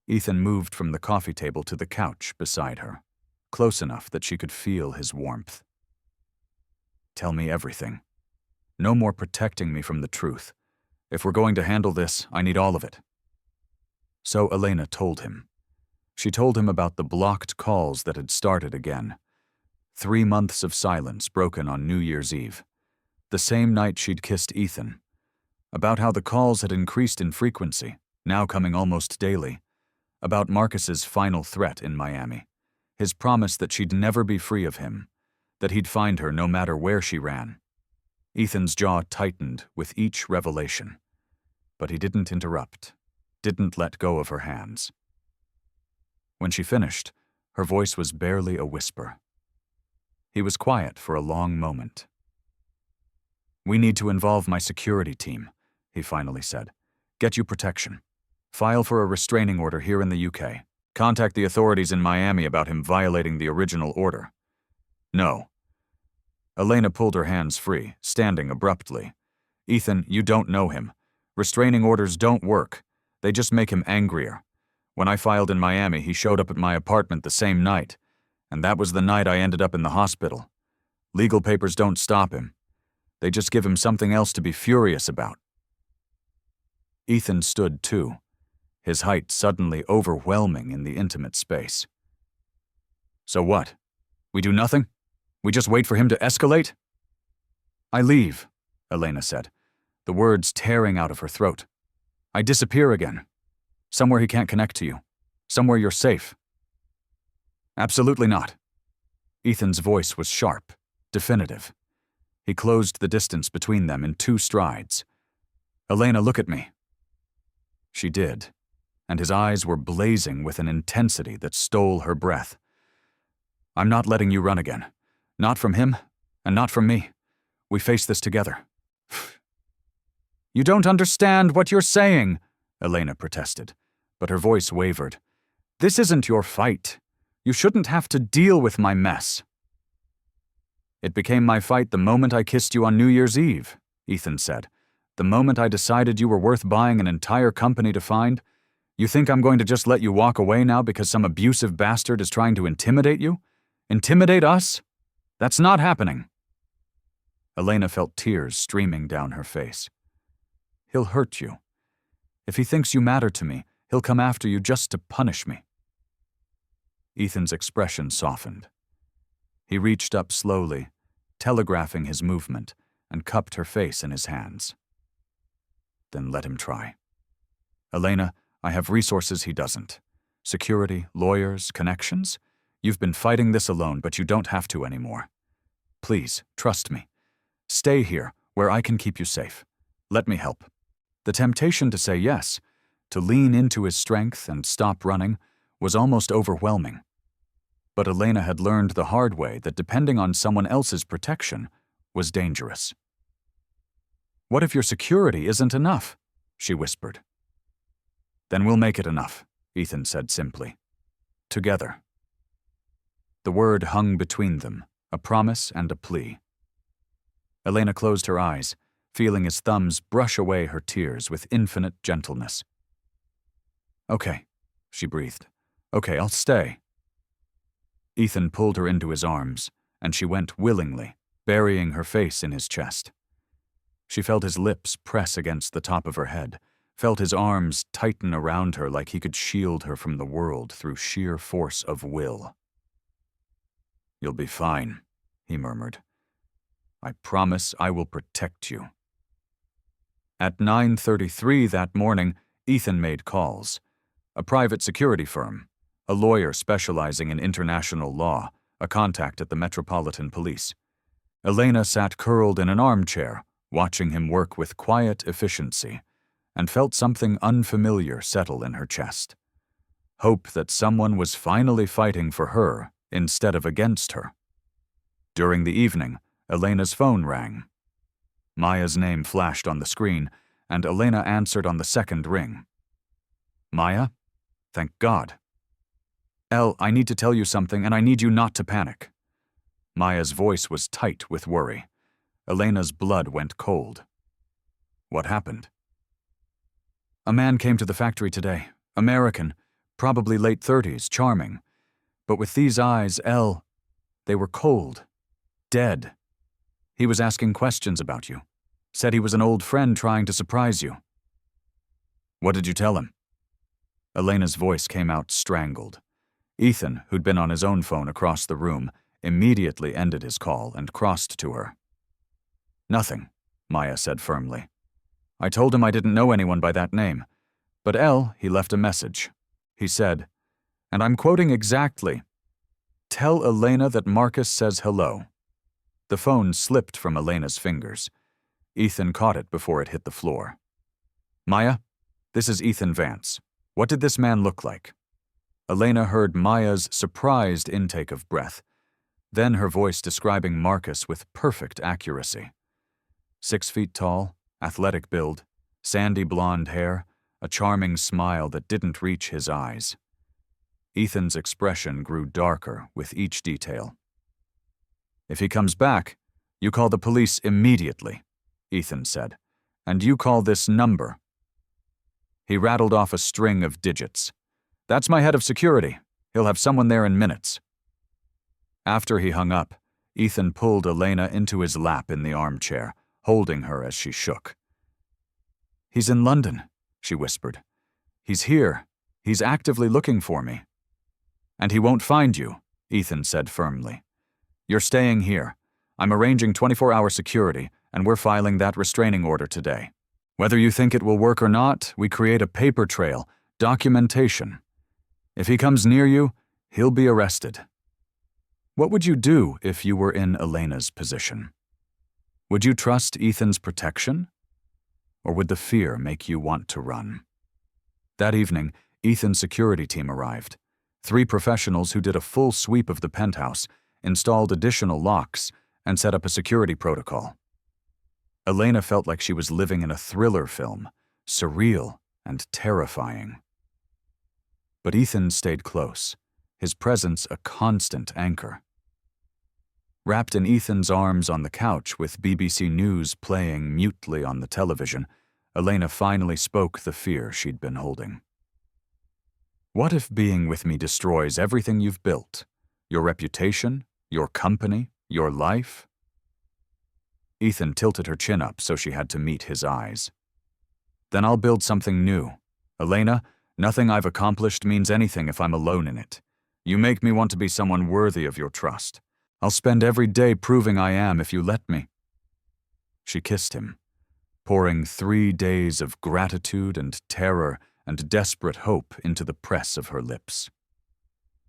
Ethan moved from the coffee table to the couch beside her, close enough that she could feel his warmth. Tell me everything. No more protecting me from the truth. If we're going to handle this, I need all of it. So Elena told him. She told him about the blocked calls that had started again. 3 months of silence broken on New Year's Eve. The same night she'd kissed Ethan. About how the calls had increased in frequency, now coming almost daily. About Marcus's final threat in Miami. His promise that she'd never be free of him. That he'd find her no matter where she ran. Ethan's jaw tightened with each revelation. But he didn't interrupt. Didn't let go of her hands. When she finished, her voice was barely a whisper. He was quiet for a long moment. We need to involve my security team, he finally said. Get you protection. File for a restraining order here in the UK. Contact the authorities in Miami about him violating the original order. No. Elena pulled her hands free, standing abruptly. Ethan, you don't know him. Restraining orders don't work. They just make him angrier. When I filed in Miami, he showed up at my apartment the same night. And that was the night I ended up in the hospital. Legal papers don't stop him. They just give him something else to be furious about. Ethan stood too, his height suddenly overwhelming in the intimate space. So what? We do nothing? We just wait for him to escalate? I leave, Elena said, the words tearing out of her throat. I disappear again. Somewhere he can't connect to you. Somewhere you're safe. Absolutely not. Ethan's voice was sharp, definitive. He closed the distance between them in 2 strides. Elena, look at me. She did, and his eyes were blazing with an intensity that stole her breath. I'm not letting you run again. Not from him, and not from me. We face this together. You don't understand what you're saying, Elena protested, but her voice wavered. This isn't your fight. You shouldn't have to deal with my mess. It became my fight the moment I kissed you on New Year's Eve, Ethan said. The moment I decided you were worth buying an entire company to find. You think I'm going to just let you walk away now because some abusive bastard is trying to intimidate you? Intimidate us? That's not happening. Elena felt tears streaming down her face. He'll hurt you. If he thinks you matter to me, he'll come after you just to punish me. Ethan's expression softened. He reached up slowly, telegraphing his movement, and cupped her face in his hands. Then let him try. Elena, I have resources he doesn't. Security, lawyers, connections. You've been fighting this alone, but you don't have to anymore. Please, trust me. Stay here, where I can keep you safe. Let me help. The temptation to say yes, to lean into his strength and stop running, was almost overwhelming. But Elena had learned the hard way that depending on someone else's protection was dangerous. What if your security isn't enough? She whispered. Then we'll make it enough, Ethan said simply. Together. The word hung between them, a promise and a plea. Elena closed her eyes, feeling his thumbs brush away her tears with infinite gentleness. Okay, she breathed. Okay, I'll stay. Ethan pulled her into his arms, and she went willingly, burying her face in his chest. She felt his lips press against the top of her head, felt his arms tighten around her like he could shield her from the world through sheer force of will. You'll be fine, he murmured. I promise I will protect you. At 9:33 that morning, Ethan made calls. A private security firm, a lawyer specializing in international law, a contact at the Metropolitan Police. Elena sat curled in an armchair, watching him work with quiet efficiency, and felt something unfamiliar settle in her chest. Hope that someone was finally fighting for her instead of against her. During the evening, Elena's phone rang. Maya's name flashed on the screen, and Elena answered on the second ring. Maya? Thank God. Elle, I need to tell you something, and I need you not to panic. Maya's voice was tight with worry. Elena's blood went cold. What happened? A man came to the factory today. American, probably late 30s, charming. But with these eyes, Elle, they were cold. Dead. He was asking questions about you. Said he was an old friend trying to surprise you. What did you tell him? Elena's voice came out strangled. Ethan, who'd been on his own phone across the room, immediately ended his call and crossed to her. Nothing, Maya said firmly. I told him I didn't know anyone by that name. But Elle, he left a message. He said, and I'm quoting exactly, "Tell Elena that Marcus says hello." The phone slipped from Elena's fingers. Ethan caught it before it hit the floor. Maya, this is Ethan Vance. What did this man look like? Elena heard Maya's surprised intake of breath, then her voice describing Marcus with perfect accuracy. 6 feet tall, athletic build, sandy blonde hair, a charming smile that didn't reach his eyes. Ethan's expression grew darker with each detail. If he comes back, you call the police immediately, Ethan said, and you call this number. He rattled off a string of digits. That's my head of security. He'll have someone there in minutes. After he hung up, Ethan pulled Elena into his lap in the armchair, holding her as she shook. "He's in London," she whispered. "He's here. He's actively looking for me." "And he won't find you," Ethan said firmly. "You're staying here. I'm arranging 24-hour security, and we're filing that restraining order today. Whether you think it will work or not, we create a paper trail, documentation. If he comes near you, he'll be arrested." What would you do if you were in Elena's position? Would you trust Ethan's protection? Or would the fear make you want to run? That evening, Ethan's security team arrived. 3 professionals who did a full sweep of the penthouse, installed additional locks, and set up a security protocol. Elena felt like she was living in a thriller film, surreal and terrifying. But Ethan stayed close, his presence a constant anchor. Wrapped in Ethan's arms on the couch with BBC News playing mutely on the television, Elena finally spoke the fear she'd been holding. "What if being with me destroys everything you've built? Your reputation, your company, your life?" Ethan tilted her chin up so she had to meet his eyes. "Then I'll build something new. Elena, nothing I've accomplished means anything if I'm alone in it. You make me want to be someone worthy of your trust. I'll spend every day proving I am if you let me." She kissed him, pouring 3 days of gratitude and terror and desperate hope into the press of her lips.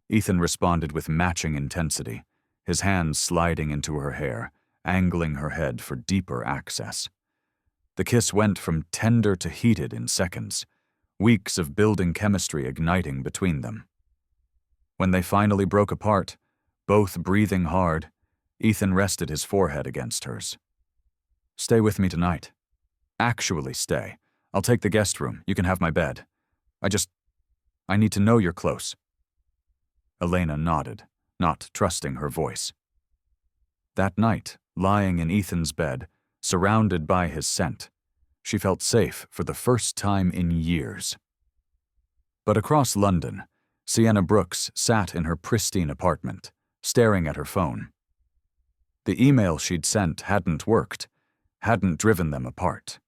Ethan responded with matching intensity, his hands sliding into her hair, angling her head for deeper access. The kiss went from tender to heated in seconds, weeks of building chemistry igniting between them. When they finally broke apart, both breathing hard, Ethan rested his forehead against hers. "Stay with me tonight. Actually stay. I'll take the guest room. You can have my bed. I need to know you're close." Elena nodded, not trusting her voice. That night, lying in Ethan's bed, surrounded by his scent, she felt safe for the first time in years. But across London, Sienna Brooks sat in her pristine apartment, staring at her phone. The email she'd sent hadn't worked, hadn't driven them apart.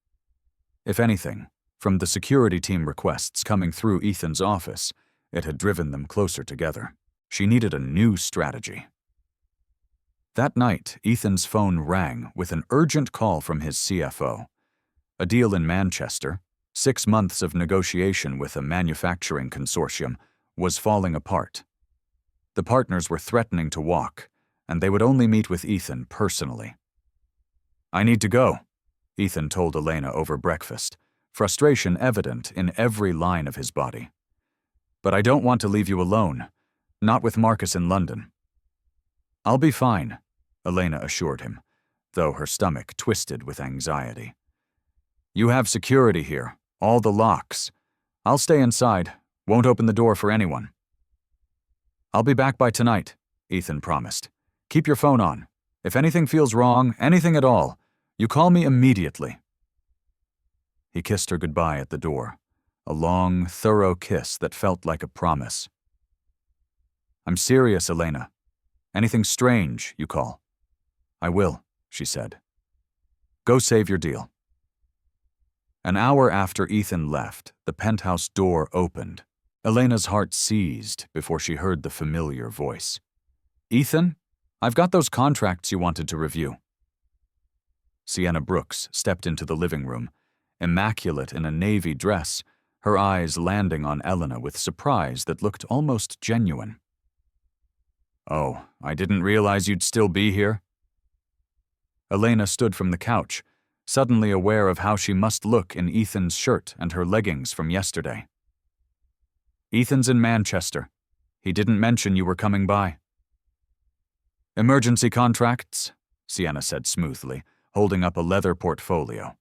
If anything, from the security team requests coming through Ethan's office, it had driven them closer together. She needed a new strategy. That night, Ethan's phone rang with an urgent call from his CFO. A deal in Manchester, 6 months of negotiation with a manufacturing consortium, was falling apart. The partners were threatening to walk, and they would only meet with Ethan personally. "I need to go," Ethan told Elena over breakfast, frustration evident in every line of his body. "But I don't want to leave you alone, not with Marcus in London." "I'll be fine," Elena assured him, though her stomach twisted with anxiety. "You have security here, all the locks. I'll stay inside, won't open the door for anyone." "I'll be back by tonight," Ethan promised. "Keep your phone on. If anything feels wrong, anything at all, you call me immediately." He kissed her goodbye at the door, a long, thorough kiss that felt like a promise. "I'm serious, Elena. Anything strange, you call." "I will," she said. "Go save your deal." An hour after Ethan left, the penthouse door opened. Elena's heart seized before she heard the familiar voice. "Ethan, I've got those contracts you wanted to review." Sienna Brooks stepped into the living room, immaculate in a navy dress, her eyes landing on Elena with surprise that looked almost genuine. "Oh, I didn't realize you'd still be here." Elena stood from the couch, suddenly aware of how she must look in Ethan's shirt and her leggings from yesterday. "Ethan's in Manchester. He didn't mention you were coming by." "Emergency contracts," Sienna said smoothly, holding up a leather portfolio.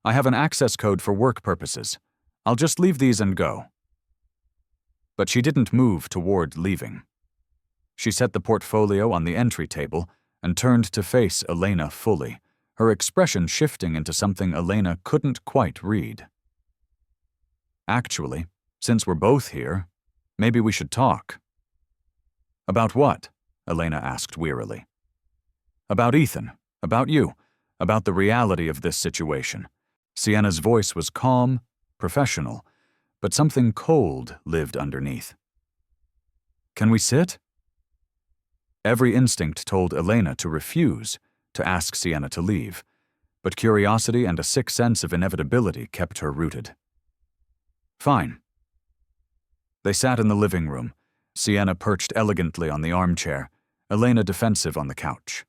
"I have an access code for work purposes. I'll just leave these and go." But she didn't move toward leaving. She set the portfolio on the entry table and turned to face Elena fully, her expression shifting into something Elena couldn't quite read. "Actually, since we're both here, maybe we should talk." "About what?" Elena asked wearily. About Ethan, about you, about the reality of this situation. Sienna's voice was calm, professional, but something cold lived underneath. Can we sit? Every instinct told Elena to refuse, to ask Sienna to leave, but curiosity and a sick sense of inevitability kept her rooted. Fine. They sat in the living room, Sienna perched elegantly on the armchair, Elena defensive on the couch.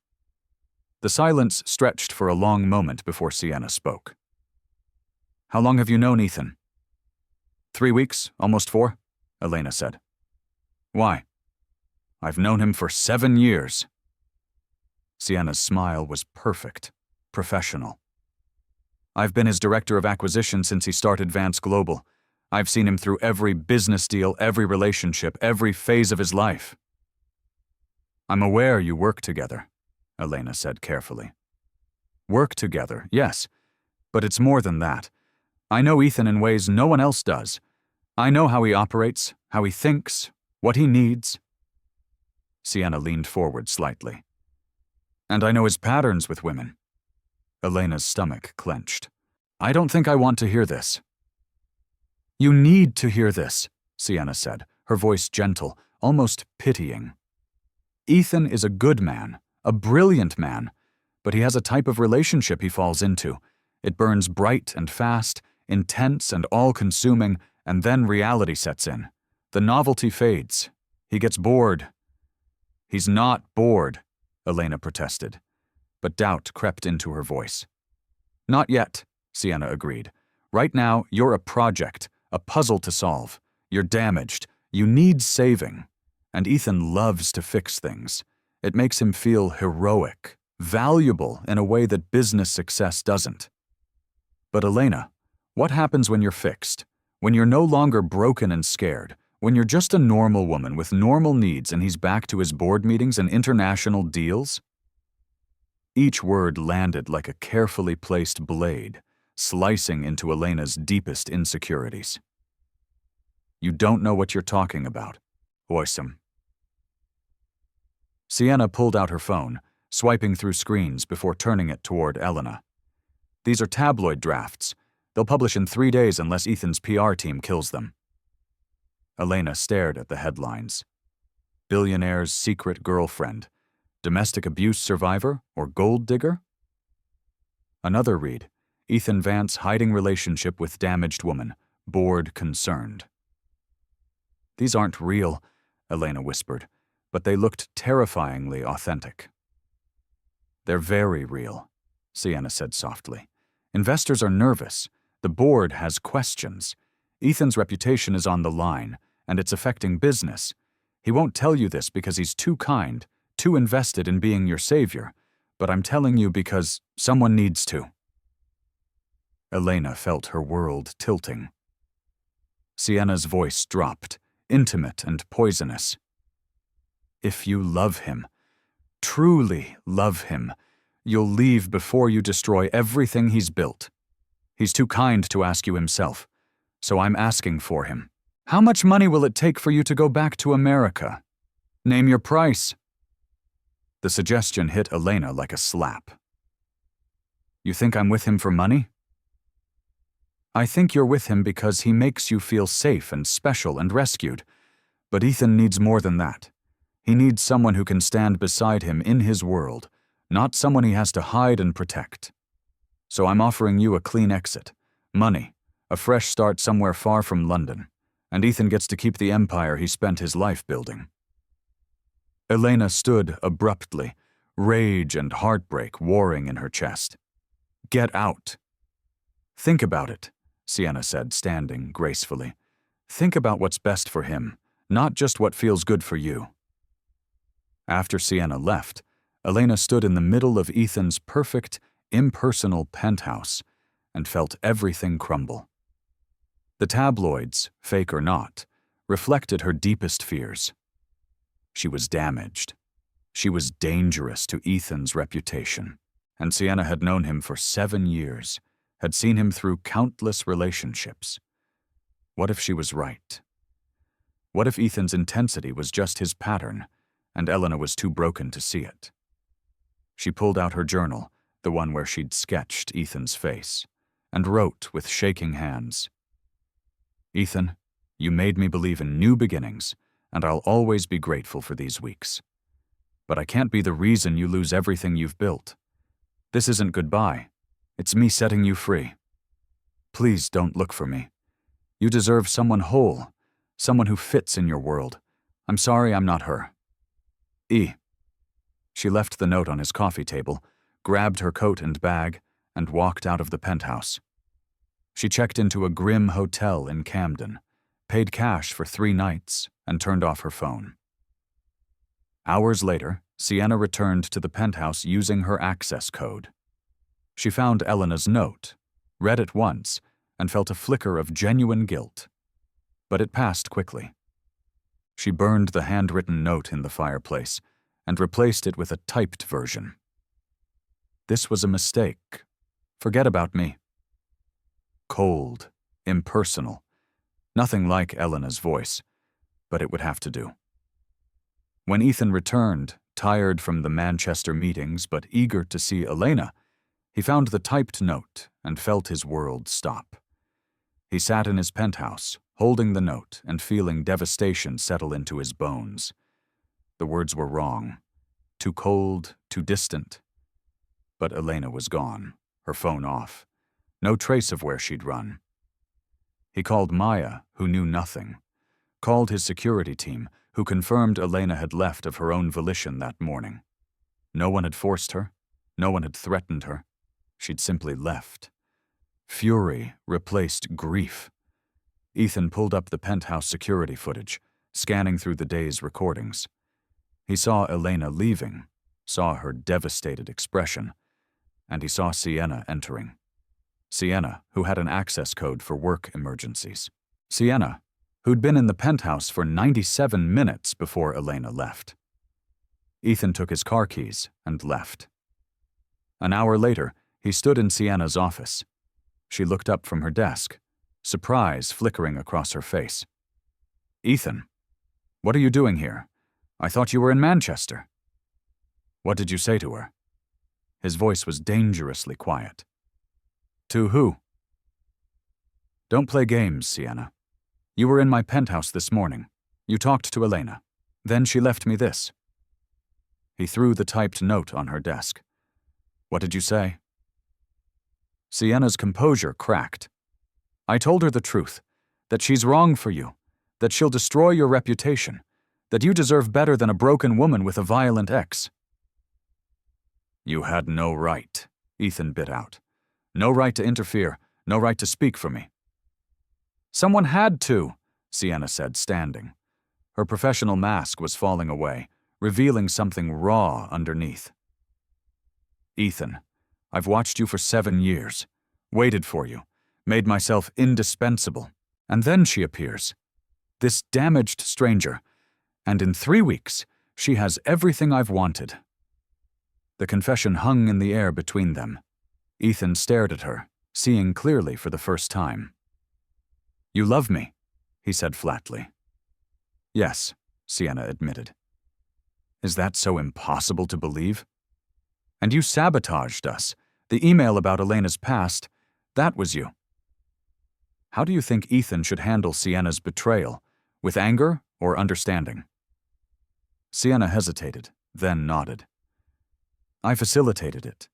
The silence stretched for a long moment before Sienna spoke. How long have you known Ethan? 3 weeks, almost 4, Elena said. Why? I've known him for 7 years. Sienna's smile was perfect, professional. I've been his director of acquisition since he started Vance Global. I've seen him through every business deal, every relationship, every phase of his life. I'm aware you work together, Elena said carefully. Work together, yes, but it's more than that. I know Ethan in ways no one else does. I know how he operates, how he thinks, what he needs. Sienna leaned forward slightly. And I know his patterns with women. Elena's stomach clenched. I don't think I want to hear this. You need to hear this, Sienna said, her voice gentle, almost pitying. Ethan is a good man, a brilliant man, but he has a type of relationship he falls into. It burns bright and fast, intense and all-consuming, and then reality sets in. The novelty fades. He gets bored. He's not bored, Elena protested, but doubt crept into her voice. Not yet, Sienna agreed. Right now, you're a project, a puzzle to solve. You're damaged. You need saving. And Ethan loves to fix things. It makes him feel heroic, valuable in a way that business success doesn't. But Elena, what happens when you're fixed? When you're no longer broken and scared? When you're just a normal woman with normal needs and he's back to his board meetings and international deals? Each word landed like a carefully placed blade, slicing into Elena's deepest insecurities. You don't know what you're talking about, Oysam. Sienna pulled out her phone, swiping through screens before turning it toward Elena. These are tabloid drafts. They'll publish in 3 days unless Ethan's PR team kills them. Elena stared at the headlines. Billionaire's secret girlfriend, domestic abuse survivor, or gold digger? Another read, Ethan Vance hiding relationship with damaged woman, bored concerned. These aren't real, Elena whispered, but they looked terrifyingly authentic. They're very real, Sienna said softly. Investors are nervous. The board has questions. Ethan's reputation is on the line, and it's affecting business. He won't tell you this because he's too kind, too invested in being your savior, but I'm telling you because someone needs to. Elena felt her world tilting. Sienna's voice dropped, intimate and poisonous. If you love him, truly love him, you'll leave before you destroy everything he's built. He's too kind to ask you himself, so I'm asking for him. How much money will it take for you to go back to America? Name your price. The suggestion hit Elena like a slap. You think I'm with him for money? I think you're with him because he makes you feel safe and special and rescued. But Ethan needs more than that. He needs someone who can stand beside him in his world, not someone he has to hide and protect. So I'm offering you a clean exit, money, a fresh start somewhere far from London, and Ethan gets to keep the empire he spent his life building. Elena stood abruptly, rage and heartbreak warring in her chest. Get out. Think about it, Sienna said, standing gracefully. Think about what's best for him, not just what feels good for you. After Sienna left, Elena stood in the middle of Ethan's perfect, impersonal penthouse and felt everything crumble. The tabloids, fake or not, reflected her deepest fears. She was damaged. She was dangerous to Ethan's reputation, and Sienna had known him for 7 years, had seen him through countless relationships. What if she was right? What if Ethan's intensity was just his pattern, and Elena was too broken to see it. She pulled out her journal, the one where she'd sketched Ethan's face, and wrote with shaking hands, "Ethan, you made me believe in new beginnings, and I'll always be grateful for these weeks. But I can't be the reason you lose everything you've built. This isn't goodbye. It's me setting you free. Please don't look for me. You deserve someone whole, someone who fits in your world. I'm sorry I'm not her. E." She left the note on his coffee table, grabbed her coat and bag, and walked out of the penthouse. She checked into a grim hotel in Camden, paid cash for 3 nights, and turned off her phone. Hours later, Sienna returned to the penthouse using her access code. She found Elena's note, read it once, and felt a flicker of genuine guilt. But it passed quickly. She burned the handwritten note in the fireplace and replaced it with a typed version. "This was a mistake. Forget about me." Cold, impersonal, nothing like Elena's voice, but it would have to do. When Ethan returned, tired from the Manchester meetings but eager to see Elena, he found the typed note and felt his world stop. He sat in his penthouse, holding the note and feeling devastation settle into his bones. The words were wrong. Too cold, too distant. But Elena was gone, her phone off. No trace of where she'd run. He called Maya, who knew nothing. Called his security team, who confirmed Elena had left of her own volition that morning. No one had forced her. No one had threatened her. She'd simply left. Fury replaced grief. Ethan pulled up the penthouse security footage, scanning through the day's recordings. He saw Elena leaving, saw her devastated expression, and he saw Sienna entering. Sienna, who had an access code for work emergencies. Sienna, who'd been in the penthouse for 97 minutes before Elena left. Ethan took his car keys and left. An hour later, he stood in Sienna's office. She looked up from her desk, surprise flickering across her face. "Ethan, what are you doing here? I thought you were in Manchester." "What did you say to her?" His voice was dangerously quiet. "To who?" "Don't play games, Sienna. You were in my penthouse this morning. You talked to Elena. Then she left me this." He threw the typed note on her desk. "What did you say?" Sienna's composure cracked. "I told her the truth, that she's wrong for you, that she'll destroy your reputation, that you deserve better than a broken woman with a violent ex." "You had no right," Ethan bit out. "No right to interfere, no right to speak for me." "Someone had to," Sienna said, standing. Her professional mask was falling away, revealing something raw underneath. "Ethan, I've watched you for 7 years, waited for you, made myself indispensable, and then she appears. This damaged stranger, and in 3 weeks, she has everything I've wanted." The confession hung in the air between them. Ethan stared at her, seeing clearly for the first time. "You love me," he said flatly. "Yes," Sienna admitted. "Is that so impossible to believe? And you sabotaged us. The email about Elena's past, that was you." How do you think Ethan should handle Sienna's betrayal? With anger or understanding? Sienna hesitated, then nodded. "I facilitated it.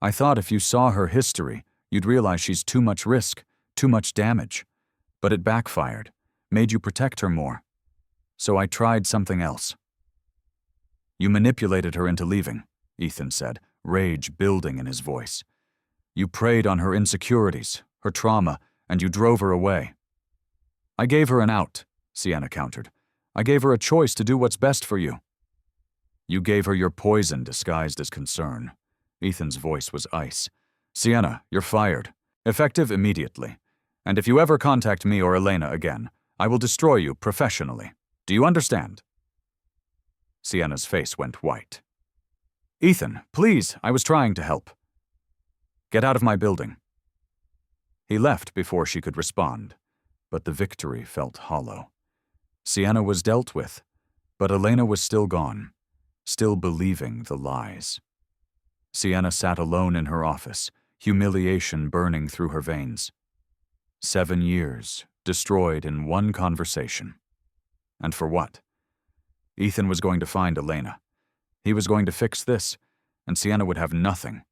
I thought if you saw her history, you'd realize she's too much risk, too much damage. But it backfired, made you protect her more. So I tried something else." "You manipulated her into leaving," Ethan said, rage building in his voice. "You preyed on her insecurities, her trauma, and you drove her away." "I gave her an out," Sienna countered. "I gave her a choice to do what's best for you." "You gave her your poison disguised as concern." Ethan's voice was ice. "Sienna, you're fired. Effective immediately. And if you ever contact me or Elena again, I will destroy you professionally. Do you understand?" Sienna's face went white. "Ethan, please, I was trying to help." "Get out of my building." He left before she could respond, but the victory felt hollow. Sienna was dealt with, but Elena was still gone, still believing the lies. Sienna sat alone in her office, humiliation burning through her veins. 7 years, destroyed in one conversation. And for what? Ethan was going to find Elena. He was going to fix this, and Sienna would have nothing,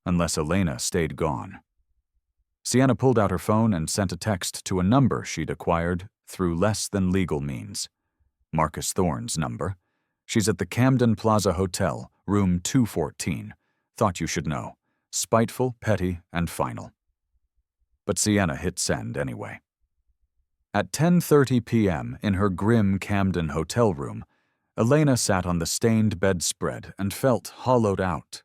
unless Elena stayed gone. Sienna pulled out her phone and sent a text to a number she'd acquired through less than legal means. Marcus Thorne's number. She's at the Camden Plaza Hotel, room 214. Thought you should know. Spiteful, petty, and final. But Sienna hit send anyway. At 10:30 p.m. in her grim Camden hotel room, Elena sat on the stained bedspread and felt hollowed out.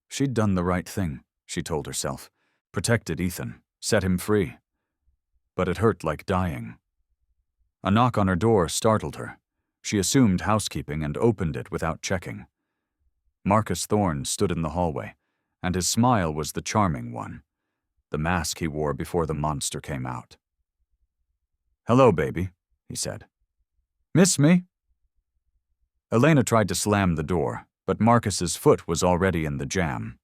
She'd done the right thing, she told herself. Protected Ethan, set him free. But it hurt like dying. A knock on her door startled her. She assumed housekeeping and opened it without checking. Marcus Thorne stood in the hallway, and his smile was the charming one, the mask he wore before the monster came out. "Hello, baby," he said. "Miss me?" Elena tried to slam the door, but Marcus's foot was already in the jam.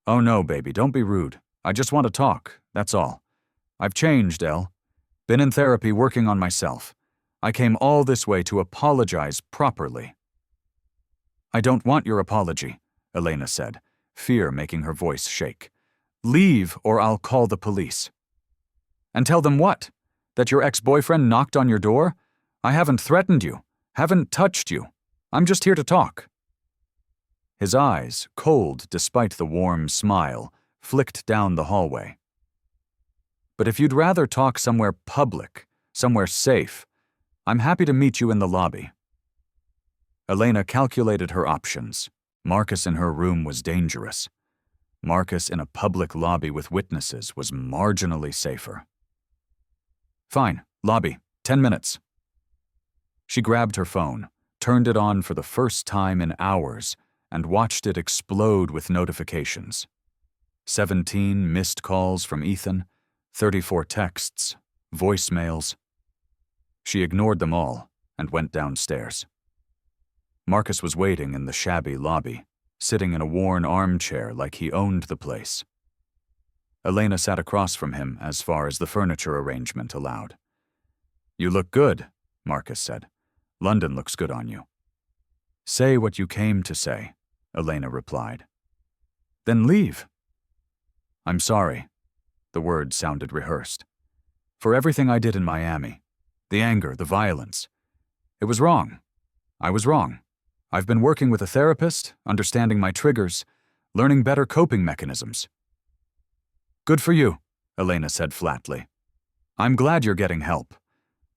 "Oh no, baby, don't be rude. I just want to talk, that's all. I've changed, Elle. Been in therapy working on myself. I came all this way to apologize properly." "I don't want your apology," Elena said, fear making her voice shake. "Leave or I'll call the police." "And tell them what? That your ex-boyfriend knocked on your door? I haven't threatened you, haven't touched you. I'm just here to talk." His eyes, cold despite the warm smile, flicked down the hallway. "But if you'd rather talk somewhere public, somewhere safe, I'm happy to meet you in the lobby." Elena calculated her options. Marcus in her room was dangerous. Marcus in a public lobby with witnesses was marginally safer. "Fine, lobby, 10 minutes. She grabbed her phone, turned it on for the first time in hours, and watched it explode with notifications. 17 missed calls from Ethan, 34 texts, voicemails. She ignored them all and went downstairs. Marcus was waiting in the shabby lobby, sitting in a worn armchair like he owned the place. Elena sat across from him as far as the furniture arrangement allowed. "You look good," Marcus said. "London looks good on you." "Say what you came to say," Elena replied. "Then leave." "I'm sorry." The words sounded rehearsed. "For everything I did in Miami. The anger, the violence. It was wrong. I was wrong. I've been working with a therapist, understanding my triggers, learning better coping mechanisms." "Good for you," Elena said flatly. "I'm glad you're getting help.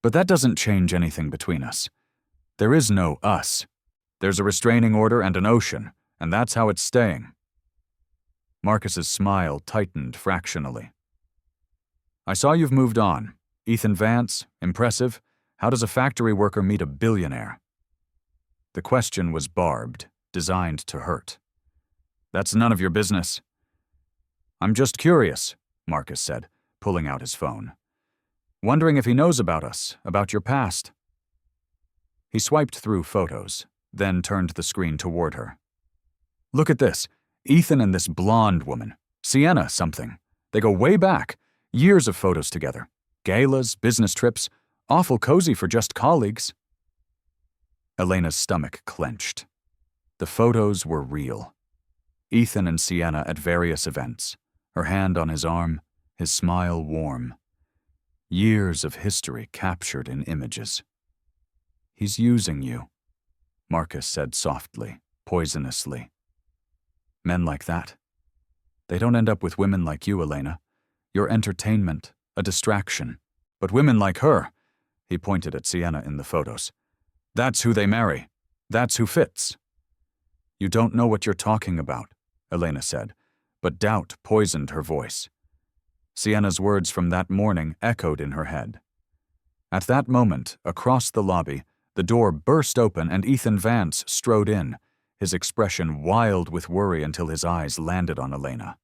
But that doesn't change anything between us. There is no us. There's a restraining order and an ocean, and that's how it's staying." Marcus's smile tightened fractionally. "I saw you've moved on. Ethan Vance, impressive. How does a factory worker meet a billionaire?" The question was barbed, designed to hurt. "That's none of your business." "I'm just curious," Marcus said, pulling out his phone. "Wondering if he knows about us, about your past." He swiped through photos, then turned the screen toward her. "Look at this. Ethan and this blonde woman. Sienna something. They go way back. Years of photos together. Galas, business trips. Awful cozy for just colleagues." Elena's stomach clenched. The photos were real. Ethan and Sienna at various events, her hand on his arm, his smile warm. Years of history captured in images. "He's using you," Marcus said softly, poisonously. "Men like that. They don't end up with women like you, Elena. You're entertainment, a distraction. But women like her," he pointed at Sienna in the photos. "That's who they marry. That's who fits." "You don't know what you're talking about," Elena said, but doubt poisoned her voice. Sienna's words from that morning echoed in her head. At that moment, across the lobby, the door burst open and Ethan Vance strode in, his expression wild with worry until his eyes landed on Elena.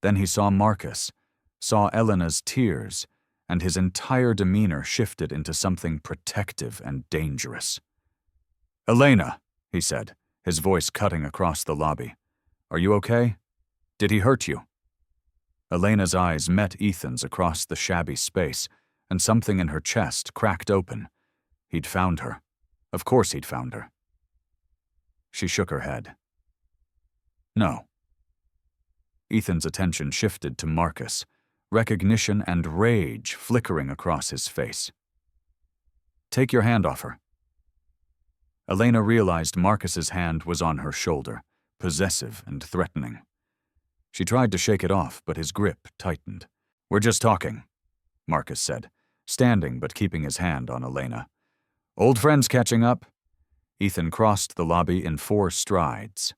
Then he saw Marcus, saw Elena's tears, and his entire demeanor shifted into something protective and dangerous. "Elena," he said, his voice cutting across the lobby. "Are you okay? Did he hurt you?" Elena's eyes met Ethan's across the shabby space, and something in her chest cracked open. He'd found her. Of course he'd found her. She shook her head. No. Ethan's attention shifted to Marcus, recognition and rage flickering across his face. "Take your hand off her." Elena realized Marcus's hand was on her shoulder, possessive and threatening. She tried to shake it off, but his grip tightened. "We're just talking," Marcus said, standing but keeping his hand on Elena. "Old friends catching up?" Ethan crossed the lobby in 4 strides.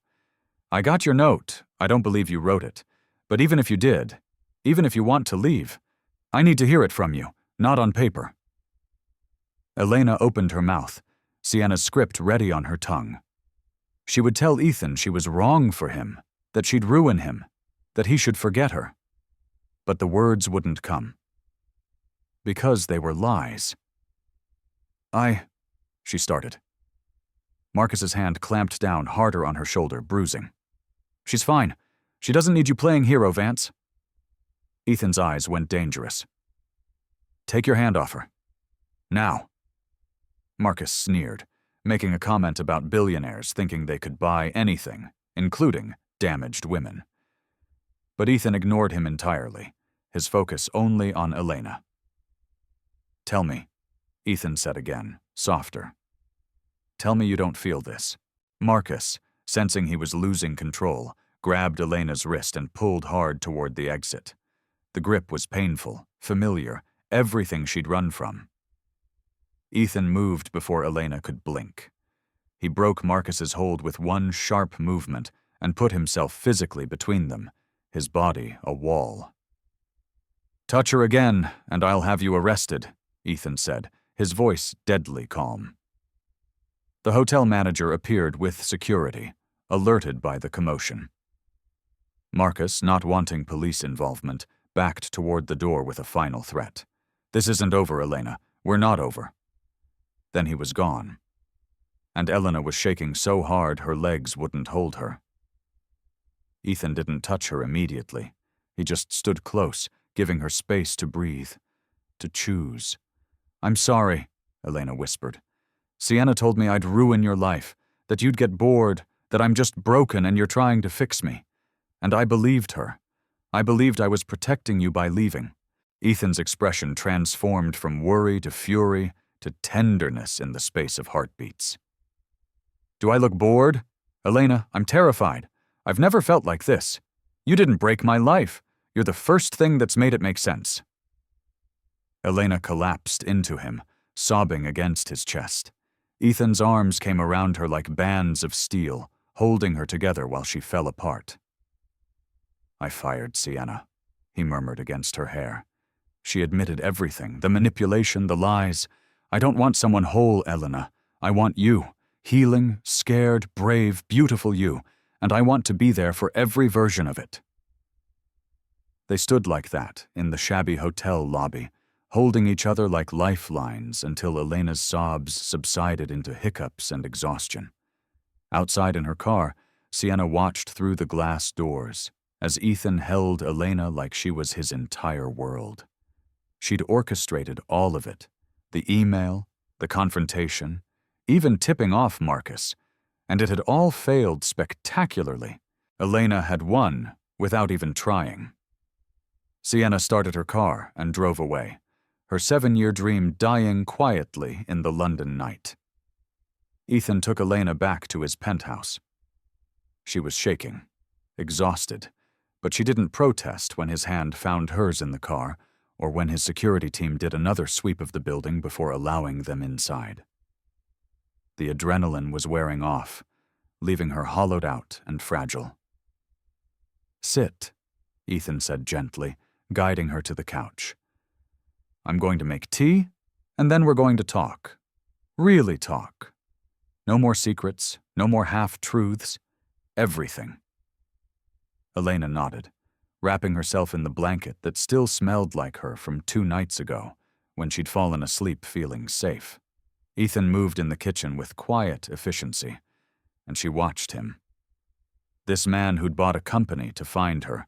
"I got your note. I don't believe you wrote it. But even if you did, even if you want to leave, I need to hear it from you, not on paper." Elena opened her mouth, Sienna's script ready on her tongue. She would tell Ethan she was wrong for him, that she'd ruin him, that he should forget her. But the words wouldn't come. Because they were lies. She started. Marcus's hand clamped down harder on her shoulder, bruising. "She's fine. She doesn't need you playing hero, Vance." Ethan's eyes went dangerous. "Take your hand off her. Now." Marcus sneered, making a comment about billionaires thinking they could buy anything, including damaged women. But Ethan ignored him entirely, his focus only on Elena. "Tell me," Ethan said again, softer. "Tell me you don't feel this." Marcus, sensing he was losing control, grabbed Elena's wrist and pulled hard toward the exit. The grip was painful, familiar, everything she'd run from. Ethan moved before Elena could blink. He broke Marcus's hold with one sharp movement and put himself physically between them, his body a wall. "Touch her again, and I'll have you arrested," Ethan said, his voice deadly calm. The hotel manager appeared with security, alerted by the commotion. Marcus, not wanting police involvement, backed toward the door with a final threat. "This isn't over, Elena. We're not over." Then he was gone. And Elena was shaking so hard her legs wouldn't hold her. Ethan didn't touch her immediately. He just stood close, giving her space to breathe, to choose. "I'm sorry," Elena whispered. "Sienna told me I'd ruin your life, that you'd get bored, that I'm just broken and you're trying to fix me. And I believed her. I believed I was protecting you by leaving." Ethan's expression transformed from worry to fury to tenderness in the space of heartbeats. "Do I look bored? Elena, I'm terrified. I've never felt like this. You didn't break my life. You're the first thing that's made it make sense." Elena collapsed into him, sobbing against his chest. Ethan's arms came around her like bands of steel, holding her together while she fell apart. "I fired Sienna," he murmured against her hair. "She admitted everything, the manipulation, the lies. I don't want someone whole, Elena. I want you, healing, scared, brave, beautiful you, and I want to be there for every version of it." They stood like that in the shabby hotel lobby, holding each other like lifelines until Elena's sobs subsided into hiccups and exhaustion. Outside in her car, Sienna watched through the glass doors as Ethan held Elena like she was his entire world. She'd orchestrated all of it, the email, the confrontation, even tipping off Marcus, and it had all failed spectacularly. Elena had won without even trying. Sienna started her car and drove away, her 7-year dream dying quietly in the London night. Ethan took Elena back to his penthouse. She was shaking, exhausted, but she didn't protest when his hand found hers in the car or when his security team did another sweep of the building before allowing them inside. The adrenaline was wearing off, leaving her hollowed out and fragile. "Sit," Ethan said gently, guiding her to the couch. "I'm going to make tea, and then we're going to talk. Really talk. No more secrets, no more half-truths, everything." Elena nodded, wrapping herself in the blanket that still smelled like her from 2 nights ago, when she'd fallen asleep feeling safe. Ethan moved in the kitchen with quiet efficiency, and she watched him. This man who'd bought a company to find her,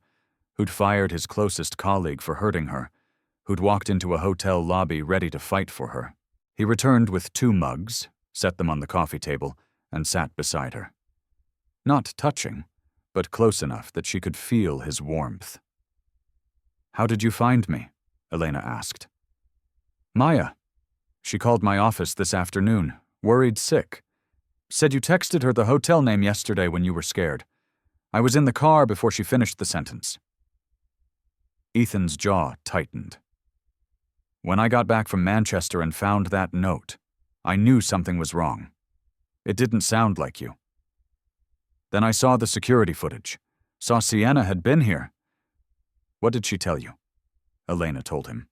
who'd fired his closest colleague for hurting her, who'd walked into a hotel lobby ready to fight for her. He returned with 2 mugs, set them on the coffee table, and sat beside her. Not touching, but close enough that she could feel his warmth. "How did you find me?" Elena asked. "Maya. She called my office this afternoon, worried sick. Said you texted her the hotel name yesterday when you were scared. I was in the car before she finished the sentence." Ethan's jaw tightened. "When I got back from Manchester and found that note, I knew something was wrong. It didn't sound like you. Then I saw the security footage, saw Sienna had been here." "What did she tell you?" Elena told him.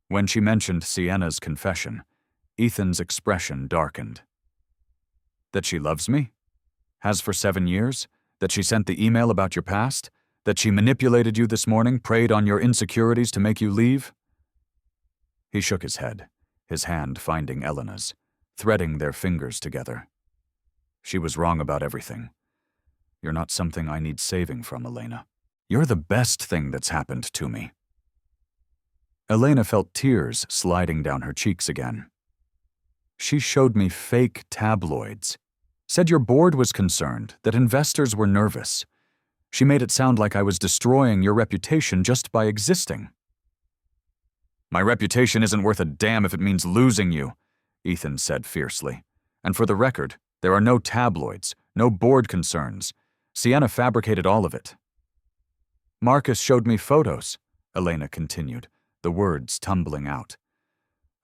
When she mentioned Sienna's confession, Ethan's expression darkened. "That she loves me? Has for 7 years? That she sent the email about your past? That she manipulated you this morning, preyed on your insecurities to make you leave?" He shook his head, his hand finding Elena's, threading their fingers together. "She was wrong about everything. You're not something I need saving from, Elena. You're the best thing that's happened to me." Elena felt tears sliding down her cheeks again. "She showed me fake tabloids. Said your board was concerned, that investors were nervous. She made it sound like I was destroying your reputation just by existing." "My reputation isn't worth a damn if it means losing you," Ethan said fiercely. "And for the record, there are no tabloids, no board concerns. Sienna fabricated all of it." "Marcus showed me photos," Elena continued, the words tumbling out,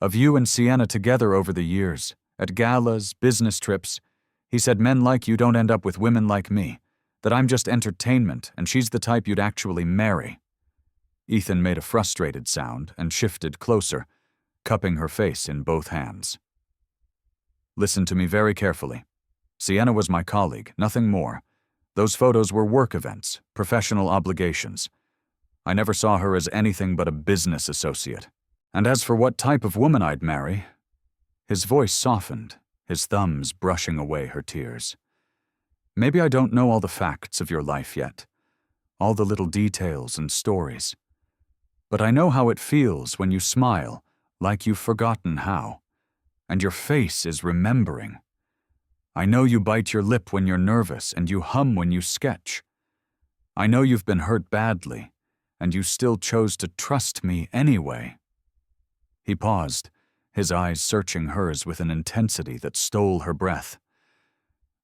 "of you and Sienna together over the years, at galas, business trips. He said men like you don't end up with women like me, that I'm just entertainment and she's the type you'd actually marry." Ethan made a frustrated sound and shifted closer, cupping her face in both hands. "Listen to me very carefully. Sienna was my colleague, nothing more. Those photos were work events, professional obligations. I never saw her as anything but a business associate. And as for what type of woman I'd marry..." His voice softened, his thumbs brushing away her tears. "Maybe I don't know all the facts of your life yet, all the little details and stories. But I know how it feels when you smile, like you've forgotten how, and your face is remembering. I know you bite your lip when you're nervous and you hum when you sketch. I know you've been hurt badly, and you still chose to trust me anyway." He paused, his eyes searching hers with an intensity that stole her breath.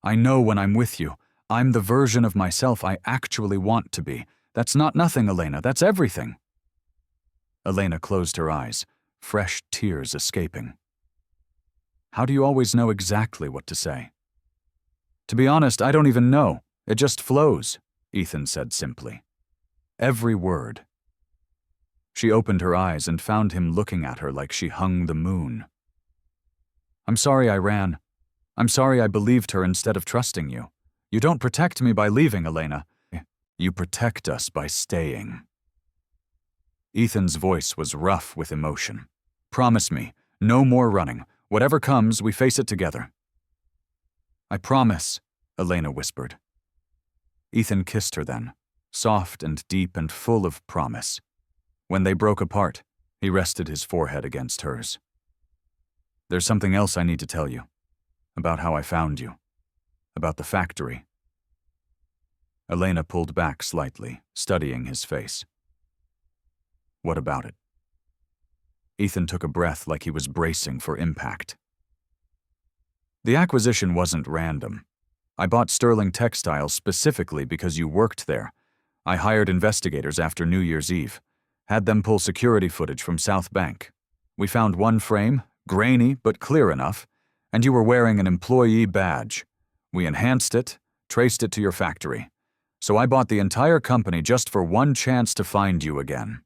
"I know when I'm with you, I'm the version of myself I actually want to be. That's not nothing, Elena, that's everything." Elena closed her eyes, fresh tears escaping. "How do you always know exactly what to say?" "To be honest, I don't even know. It just flows," Ethan said simply. "Every word." She opened her eyes and found him looking at her like she hung the moon. "I'm sorry I ran. I'm sorry I believed her instead of trusting you. You don't protect me by leaving, Elena. You protect us by staying." Ethan's voice was rough with emotion. "Promise me, no more running. Whatever comes, we face it together." "I promise," Elena whispered. Ethan kissed her then, soft and deep and full of promise. When they broke apart, he rested his forehead against hers. "There's something else I need to tell you. About how I found you. About the factory." Elena pulled back slightly, studying his face. "What about it?" Ethan took a breath like he was bracing for impact. "The acquisition wasn't random. I bought Sterling Textiles specifically because you worked there. I hired investigators after New Year's Eve. Had them pull security footage from South Bank. We found one frame, grainy but clear enough, and you were wearing an employee badge. We enhanced it, traced it to your factory. So I bought the entire company just for one chance to find you again."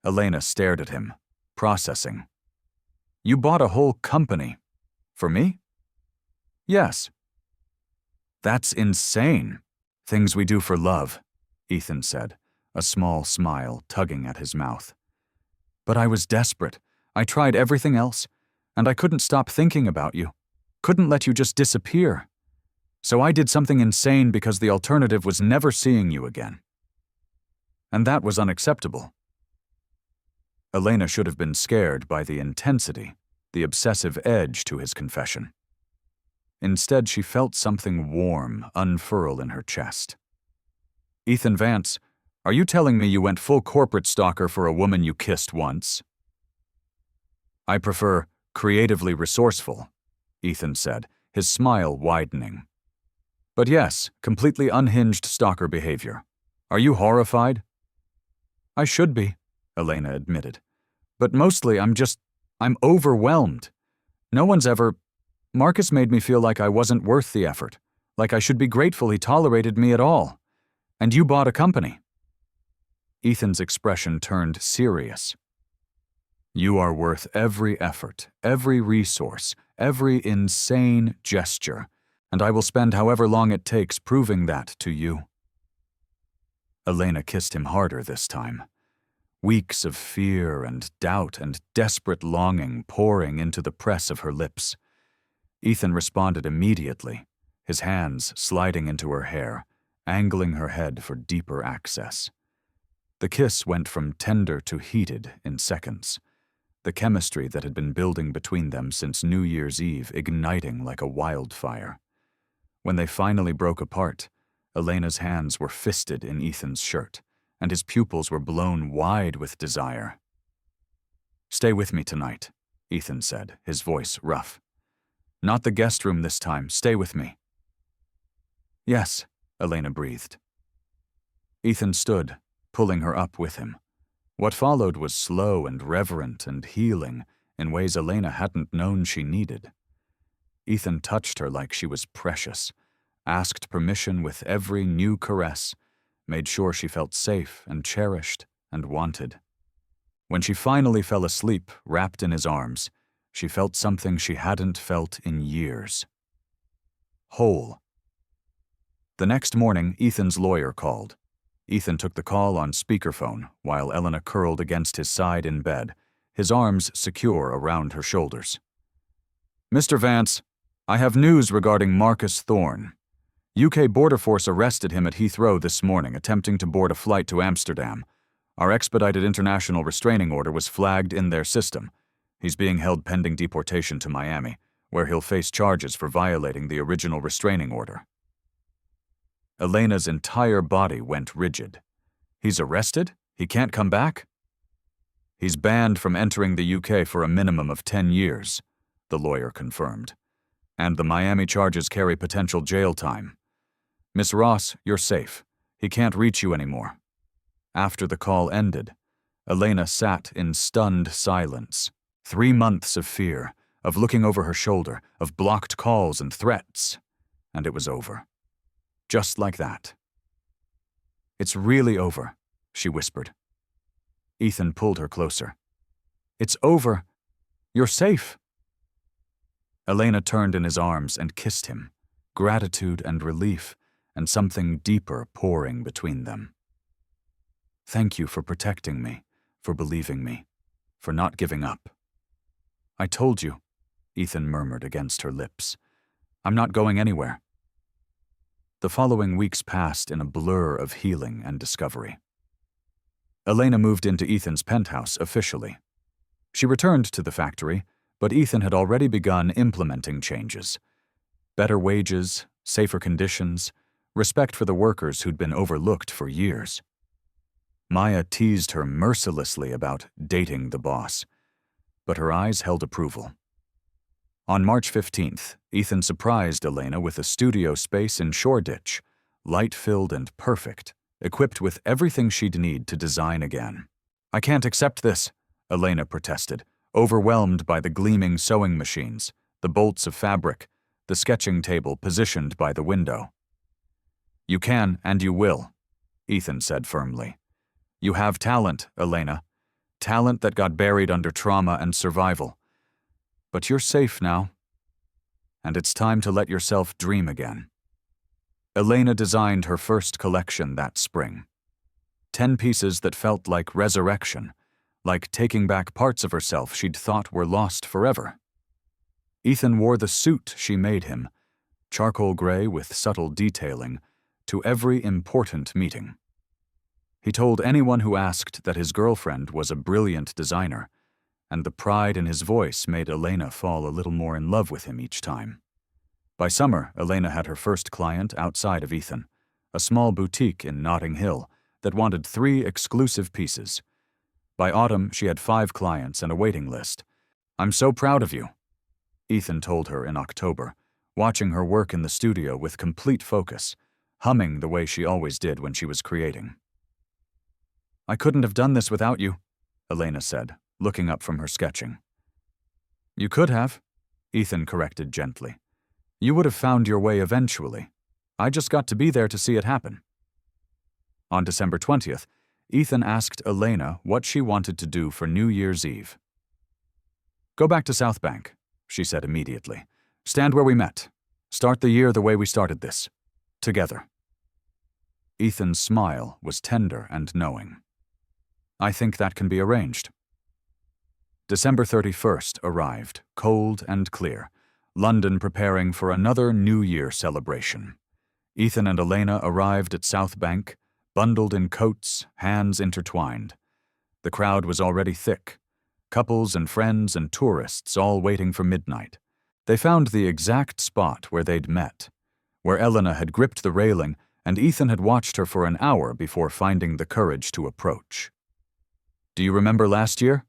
Elena stared at him, processing. "You bought a whole company? For me?" "Yes." "That's insane. Things we do for love," Ethan said, a small smile tugging at his mouth. "But I was desperate. I tried everything else, And I couldn't stop thinking about you. Couldn't let you just disappear. So I did something insane because the alternative was never seeing you again. And that was unacceptable. Elena should have been scared by the intensity, the obsessive edge to his confession. Instead, she felt something warm unfurl in her chest. Ethan Vance, are you telling me you went full corporate stalker for a woman you kissed once? I prefer creatively resourceful, Ethan said, his smile widening. But yes, completely unhinged stalker behavior. Are you horrified? I should be, Elena admitted. But mostly I'm overwhelmed. No one's ever... Marcus made me feel like I wasn't worth the effort, like I should be grateful he tolerated me at all. And you bought a company. Ethan's expression turned serious. You are worth every effort, every resource, every insane gesture, and I will spend however long it takes proving that to you. Elena kissed him harder this time. Weeks of fear and doubt and desperate longing pouring into the press of her lips. Ethan responded immediately, his hands sliding into her hair, angling her head for deeper access. The kiss went from tender to heated in seconds, the chemistry that had been building between them since New Year's Eve igniting like a wildfire. When they finally broke apart, Elena's hands were fisted in Ethan's shirt, and his pupils were blown wide with desire. Stay with me tonight, Ethan said, his voice rough. Not the guest room this time, stay with me. Yes, Elena breathed. Ethan stood, pulling her up with him. What followed was slow and reverent and healing in ways Elena hadn't known she needed. Ethan touched her like she was precious, asked permission with every new caress, made sure she felt safe and cherished and wanted. When she finally fell asleep, wrapped in his arms, she felt something she hadn't felt in years. Whole. The next morning, Ethan's lawyer called. Ethan took the call on speakerphone while Elena curled against his side in bed, his arms secure around her shoulders. Mr. Vance, I have news regarding Marcus Thorne. UK Border Force arrested him at Heathrow this morning, attempting to board a flight to Amsterdam. Our expedited international restraining order was flagged in their system. He's being held pending deportation to Miami, where he'll face charges for violating the original restraining order. Elena's entire body went rigid. He's arrested? He can't come back? He's banned from entering the UK for a minimum of 10 years, the lawyer confirmed. And the Miami charges carry potential jail time. Miss Ross, you're safe. He can't reach you anymore. After the call ended, Elena sat in stunned silence. 3 months of fear, of looking over her shoulder, of blocked calls and threats. And it was over. Just like that. It's really over, she whispered. Ethan pulled her closer. It's over. You're safe. Elena turned in his arms and kissed him, gratitude and relief, and something deeper pouring between them. Thank you for protecting me, for believing me, for not giving up. I told you, Ethan murmured against her lips. I'm not going anywhere. The following weeks passed in a blur of healing and discovery. Elena moved into Ethan's penthouse officially. She returned to the factory, but Ethan had already begun implementing changes. Better wages, safer conditions, respect for the workers who'd been overlooked for years. Maya teased her mercilessly about dating the boss, but her eyes held approval. On March 15th, Ethan surprised Elena with a studio space in Shoreditch, light-filled and perfect, equipped with everything she'd need to design again. I can't accept this, Elena protested, overwhelmed by the gleaming sewing machines, the bolts of fabric, the sketching table positioned by the window. You can and you will, Ethan said firmly. You have talent, Elena. Talent that got buried under trauma and survival. But you're safe now. And it's time to let yourself dream again. Elena designed her first collection that spring. 10 pieces that felt like resurrection, like taking back parts of herself she'd thought were lost forever. Ethan wore the suit she made him, charcoal gray with subtle detailing, to every important meeting. He told anyone who asked that his girlfriend was a brilliant designer, and the pride in his voice made Elena fall a little more in love with him each time. By summer, Elena had her first client outside of Ethan, a small boutique in Notting Hill that wanted 3 exclusive pieces. By autumn, she had 5 clients and a waiting list. "I'm so proud of you," Ethan told her in October, watching her work in the studio with complete focus, humming the way she always did when she was creating. "I couldn't have done this without you," Elena said, looking up from her sketching. "You could have," Ethan corrected gently. "You would have found your way eventually. I just got to be there to see it happen." On December 20th, Ethan asked Elena what she wanted to do for New Year's Eve. "Go back to South Bank," she said immediately. "Stand where we met. Start the year the way we started this. Together." Ethan's smile was tender and knowing. "I think that can be arranged." December 31st arrived, cold and clear, London preparing for another New Year celebration. Ethan and Elena arrived at South Bank, bundled in coats, hands intertwined. The crowd was already thick, couples and friends and tourists all waiting for midnight. They found the exact spot where they'd met, where Elena had gripped the railing and Ethan had watched her for an hour before finding the courage to approach. "Do you remember last year?"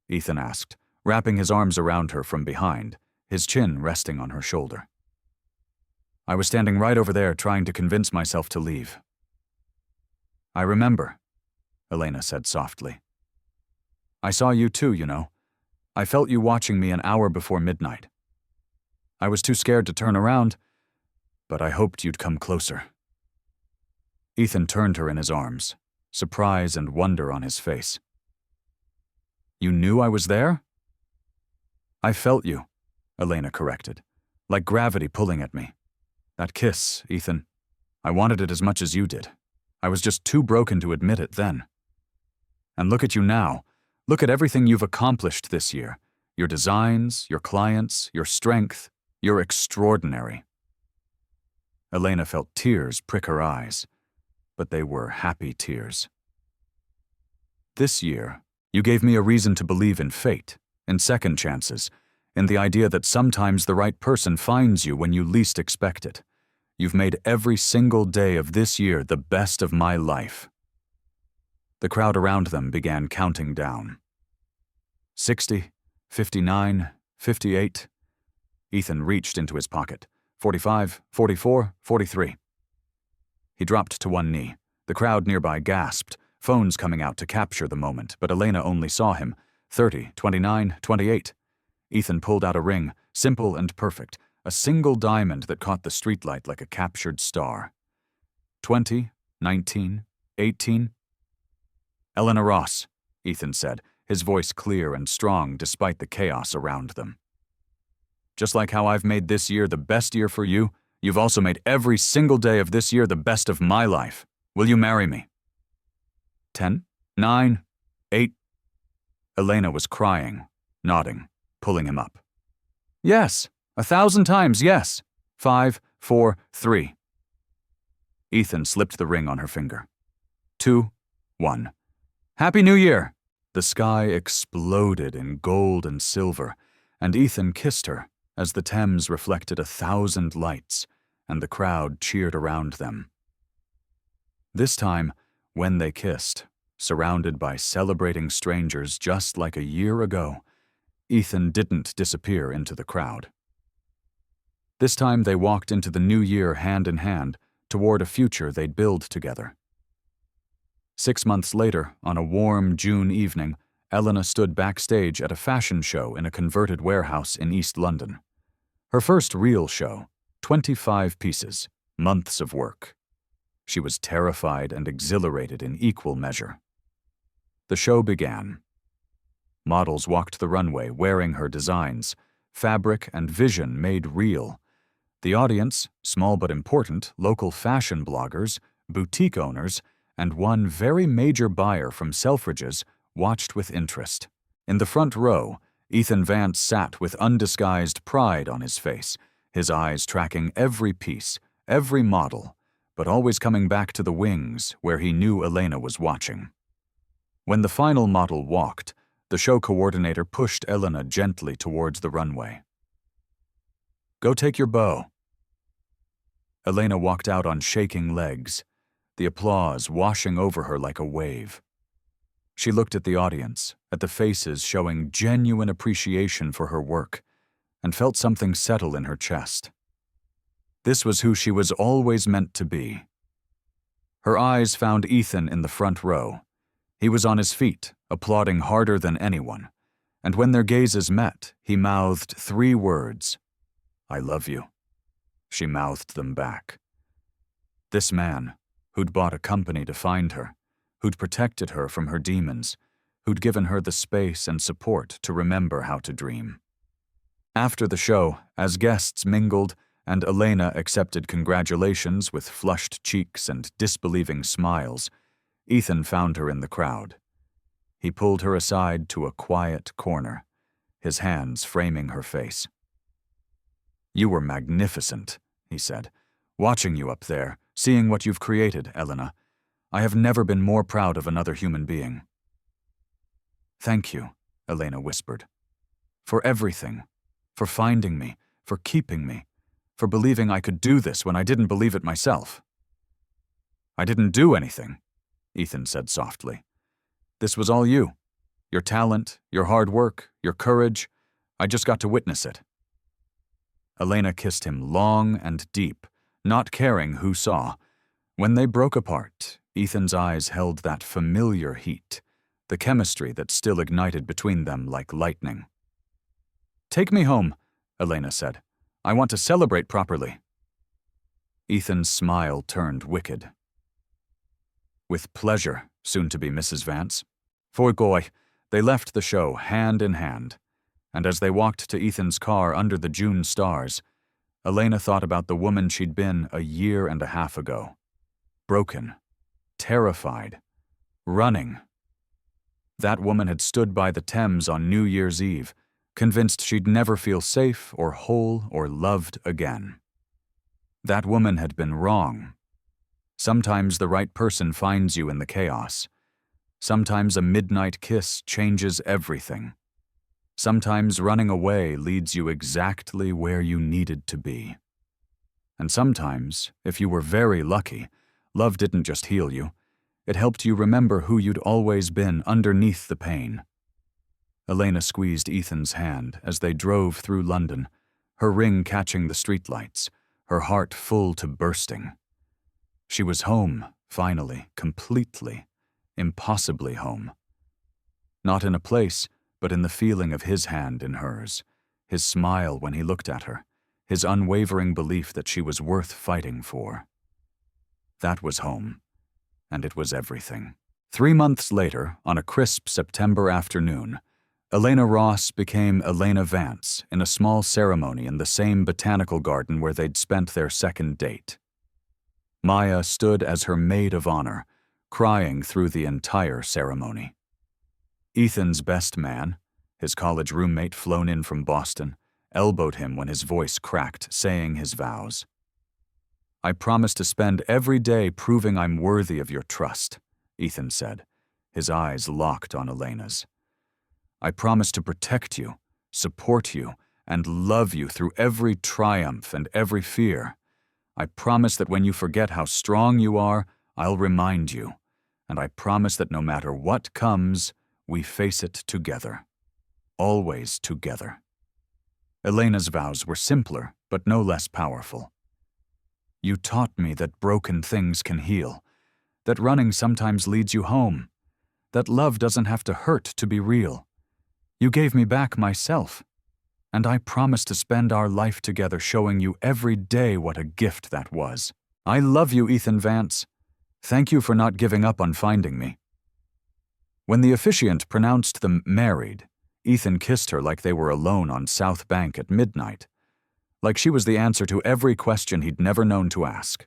Ethan asked, wrapping his arms around her from behind, his chin resting on her shoulder. "I was standing right over there trying to convince myself to leave." "I remember," Elena said softly. "I saw you too, you know. I felt you watching me an hour before midnight. I was too scared to turn around, but I hoped you'd come closer." Ethan turned her in his arms, surprise and wonder on his face. "You knew I was there?" "I felt you," Elena corrected, "like gravity pulling at me. That kiss, Ethan, I wanted it as much as you did. I was just too broken to admit it then. And look at you now. Look at everything you've accomplished this year. Your designs, your clients, your strength. You're extraordinary." Elena felt tears prick her eyes, but they were happy tears. "This year, you gave me a reason to believe in fate, in second chances, in the idea that sometimes the right person finds you when you least expect it. You've made every single day of this year the best of my life." The crowd around them began counting down. 60, 59, 58. Ethan reached into his pocket. 45, 44, 43. He dropped to one knee. The crowd nearby gasped, phones coming out to capture the moment, but Elena only saw him. 30, 29, 28. Ethan pulled out a ring, simple and perfect, a single diamond that caught the streetlight like a captured star. 20, 19, 18. "Elena Ross," Ethan said, his voice clear and strong despite the chaos around them. "Just like how I've made this year the best year for you, you've also made every single day of this year the best of my life. Will you marry me?" 10, 9, 8. Elena was crying, nodding, pulling him up. "Yes, 1,000 times yes. 5, 4, 3. Ethan slipped the ring on her finger. 2, 1. "Happy New Year!" The sky exploded in gold and silver, and Ethan kissed her as the Thames reflected 1,000 lights, and the crowd cheered around them. This time, when they kissed, surrounded by celebrating strangers just like a year ago, Ethan didn't disappear into the crowd. This time they walked into the new year hand in hand toward a future they'd build together. 6 months later, on a warm June evening, Elena stood backstage at a fashion show in a converted warehouse in East London. Her first real show, 25 pieces, months of work. She was terrified and exhilarated in equal measure. The show began. Models walked the runway wearing her designs, fabric and vision made real. The audience, small but important, local fashion bloggers, boutique owners, and one very major buyer from Selfridges watched with interest. In the front row, Ethan Vance sat with undisguised pride on his face, his eyes tracking every piece, every model, but always coming back to the wings where he knew Elena was watching. When the final model walked, the show coordinator pushed Elena gently towards the runway. "Go take your bow." Elena walked out on shaking legs, the applause washing over her like a wave. She looked at the audience, at the faces showing genuine appreciation for her work, and felt something settle in her chest. This was who she was always meant to be. Her eyes found Ethan in the front row. He was on his feet, applauding harder than anyone, and when their gazes met, he mouthed 3 words. "I love you." She mouthed them back. This man, who'd bought a company to find her, who'd protected her from her demons, who'd given her the space and support to remember how to dream. After the show, as guests mingled and Elena accepted congratulations with flushed cheeks and disbelieving smiles, Ethan found her in the crowd. He pulled her aside to a quiet corner, his hands framing her face. "You were magnificent," he said. "Watching you up there, seeing what you've created, Elena, I have never been more proud of another human being." "Thank you," Elena whispered. "For everything. For finding me, for keeping me, for believing I could do this when I didn't believe it myself." "I didn't do anything," Ethan said softly. "This was all you. Your talent, your hard work, your courage. I just got to witness it." Elena kissed him long and deep, not caring who saw. When they broke apart, Ethan's eyes held that familiar heat, the chemistry that still ignited between them like lightning. "Take me home," Elena said. "I want to celebrate properly." Ethan's smile turned wicked. "With pleasure, soon-to-be Mrs. Vance." For goy, they left the show hand in hand, and as they walked to Ethan's car under the June stars, Elena thought about the woman she'd been a year and a half ago. Broken, terrified, running. That woman had stood by the Thames on New Year's Eve, convinced she'd never feel safe or whole or loved again. That woman had been wrong. Sometimes the right person finds you in the chaos. Sometimes a midnight kiss changes everything. Sometimes running away leads you exactly where you needed to be. And sometimes, if you were very lucky, love didn't just heal you. It helped you remember who you'd always been underneath the pain. Elena squeezed Ethan's hand as they drove through London, her ring catching the streetlights, her heart full to bursting. She was home, finally, completely, impossibly home. Not in a place, but in the feeling of his hand in hers, his smile when he looked at her, his unwavering belief that she was worth fighting for. That was home, and it was everything. 3 months later, on a crisp September afternoon, Elena Ross became Elena Vance in a small ceremony in the same botanical garden where they'd spent their second date. Maya stood as her maid of honor, crying through the entire ceremony. Ethan's best man, his college roommate flown in from Boston, elbowed him when his voice cracked, saying his vows. "I promise to spend every day proving I'm worthy of your trust," Ethan said, his eyes locked on Elena's. "I promise to protect you, support you, and love you through every triumph and every fear. I promise that when you forget how strong you are, I'll remind you. And I promise that no matter what comes, we face it together. Always together." Elena's vows were simpler, but no less powerful. "You taught me that broken things can heal, that running sometimes leads you home, that love doesn't have to hurt to be real. You gave me back myself, and I promise to spend our life together showing you every day what a gift that was. I love you, Ethan Vance. Thank you for not giving up on finding me." When the officiant pronounced them married, Ethan kissed her like they were alone on South Bank at midnight, like she was the answer to every question he'd never known to ask.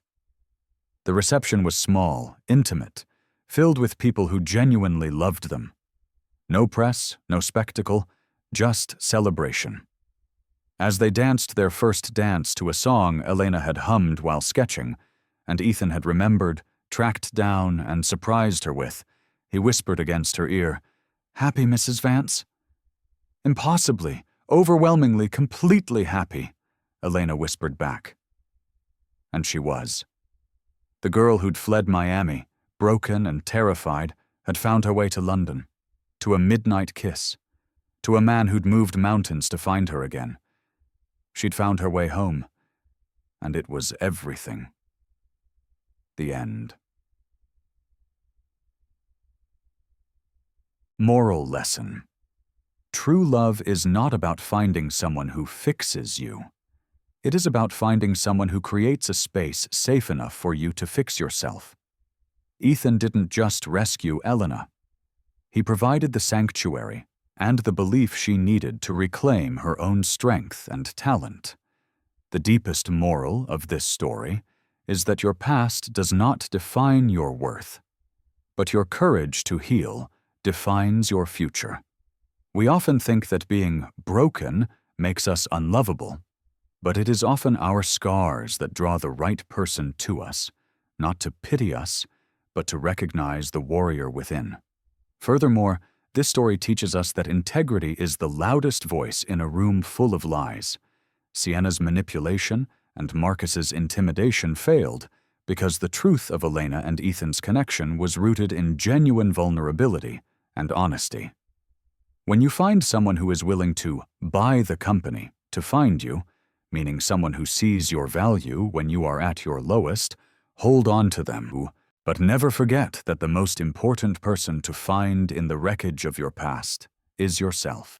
The reception was small, intimate, filled with people who genuinely loved them. No press, no spectacle, just celebration. As they danced their first dance to a song Elena had hummed while sketching, and Ethan had remembered, tracked down, and surprised her with, he whispered against her ear, "Happy, Mrs. Vance?" "Impossibly, overwhelmingly, completely happy," Elena whispered back. And she was. The girl who'd fled Miami, broken and terrified, had found her way to London, to a midnight kiss, to a man who'd moved mountains to find her again. She'd found her way home, and it was everything. The end. Moral lesson. True love is not about finding someone who fixes you. It is about finding someone who creates a space safe enough for you to fix yourself. Ethan didn't just rescue Elena. He provided the sanctuary and the belief she needed to reclaim her own strength and talent. The deepest moral of this story is that your past does not define your worth, but your courage to heal defines your future. We often think that being broken makes us unlovable, but it is often our scars that draw the right person to us, not to pity us, but to recognize the warrior within. Furthermore, this story teaches us that integrity is the loudest voice in a room full of lies. Sienna's manipulation and Marcus's intimidation failed because the truth of Elena and Ethan's connection was rooted in genuine vulnerability and honesty. When you find someone who is willing to buy the company to find you, meaning someone who sees your value when you are at your lowest, hold on to them, but never forget that the most important person to find in the wreckage of your past is yourself.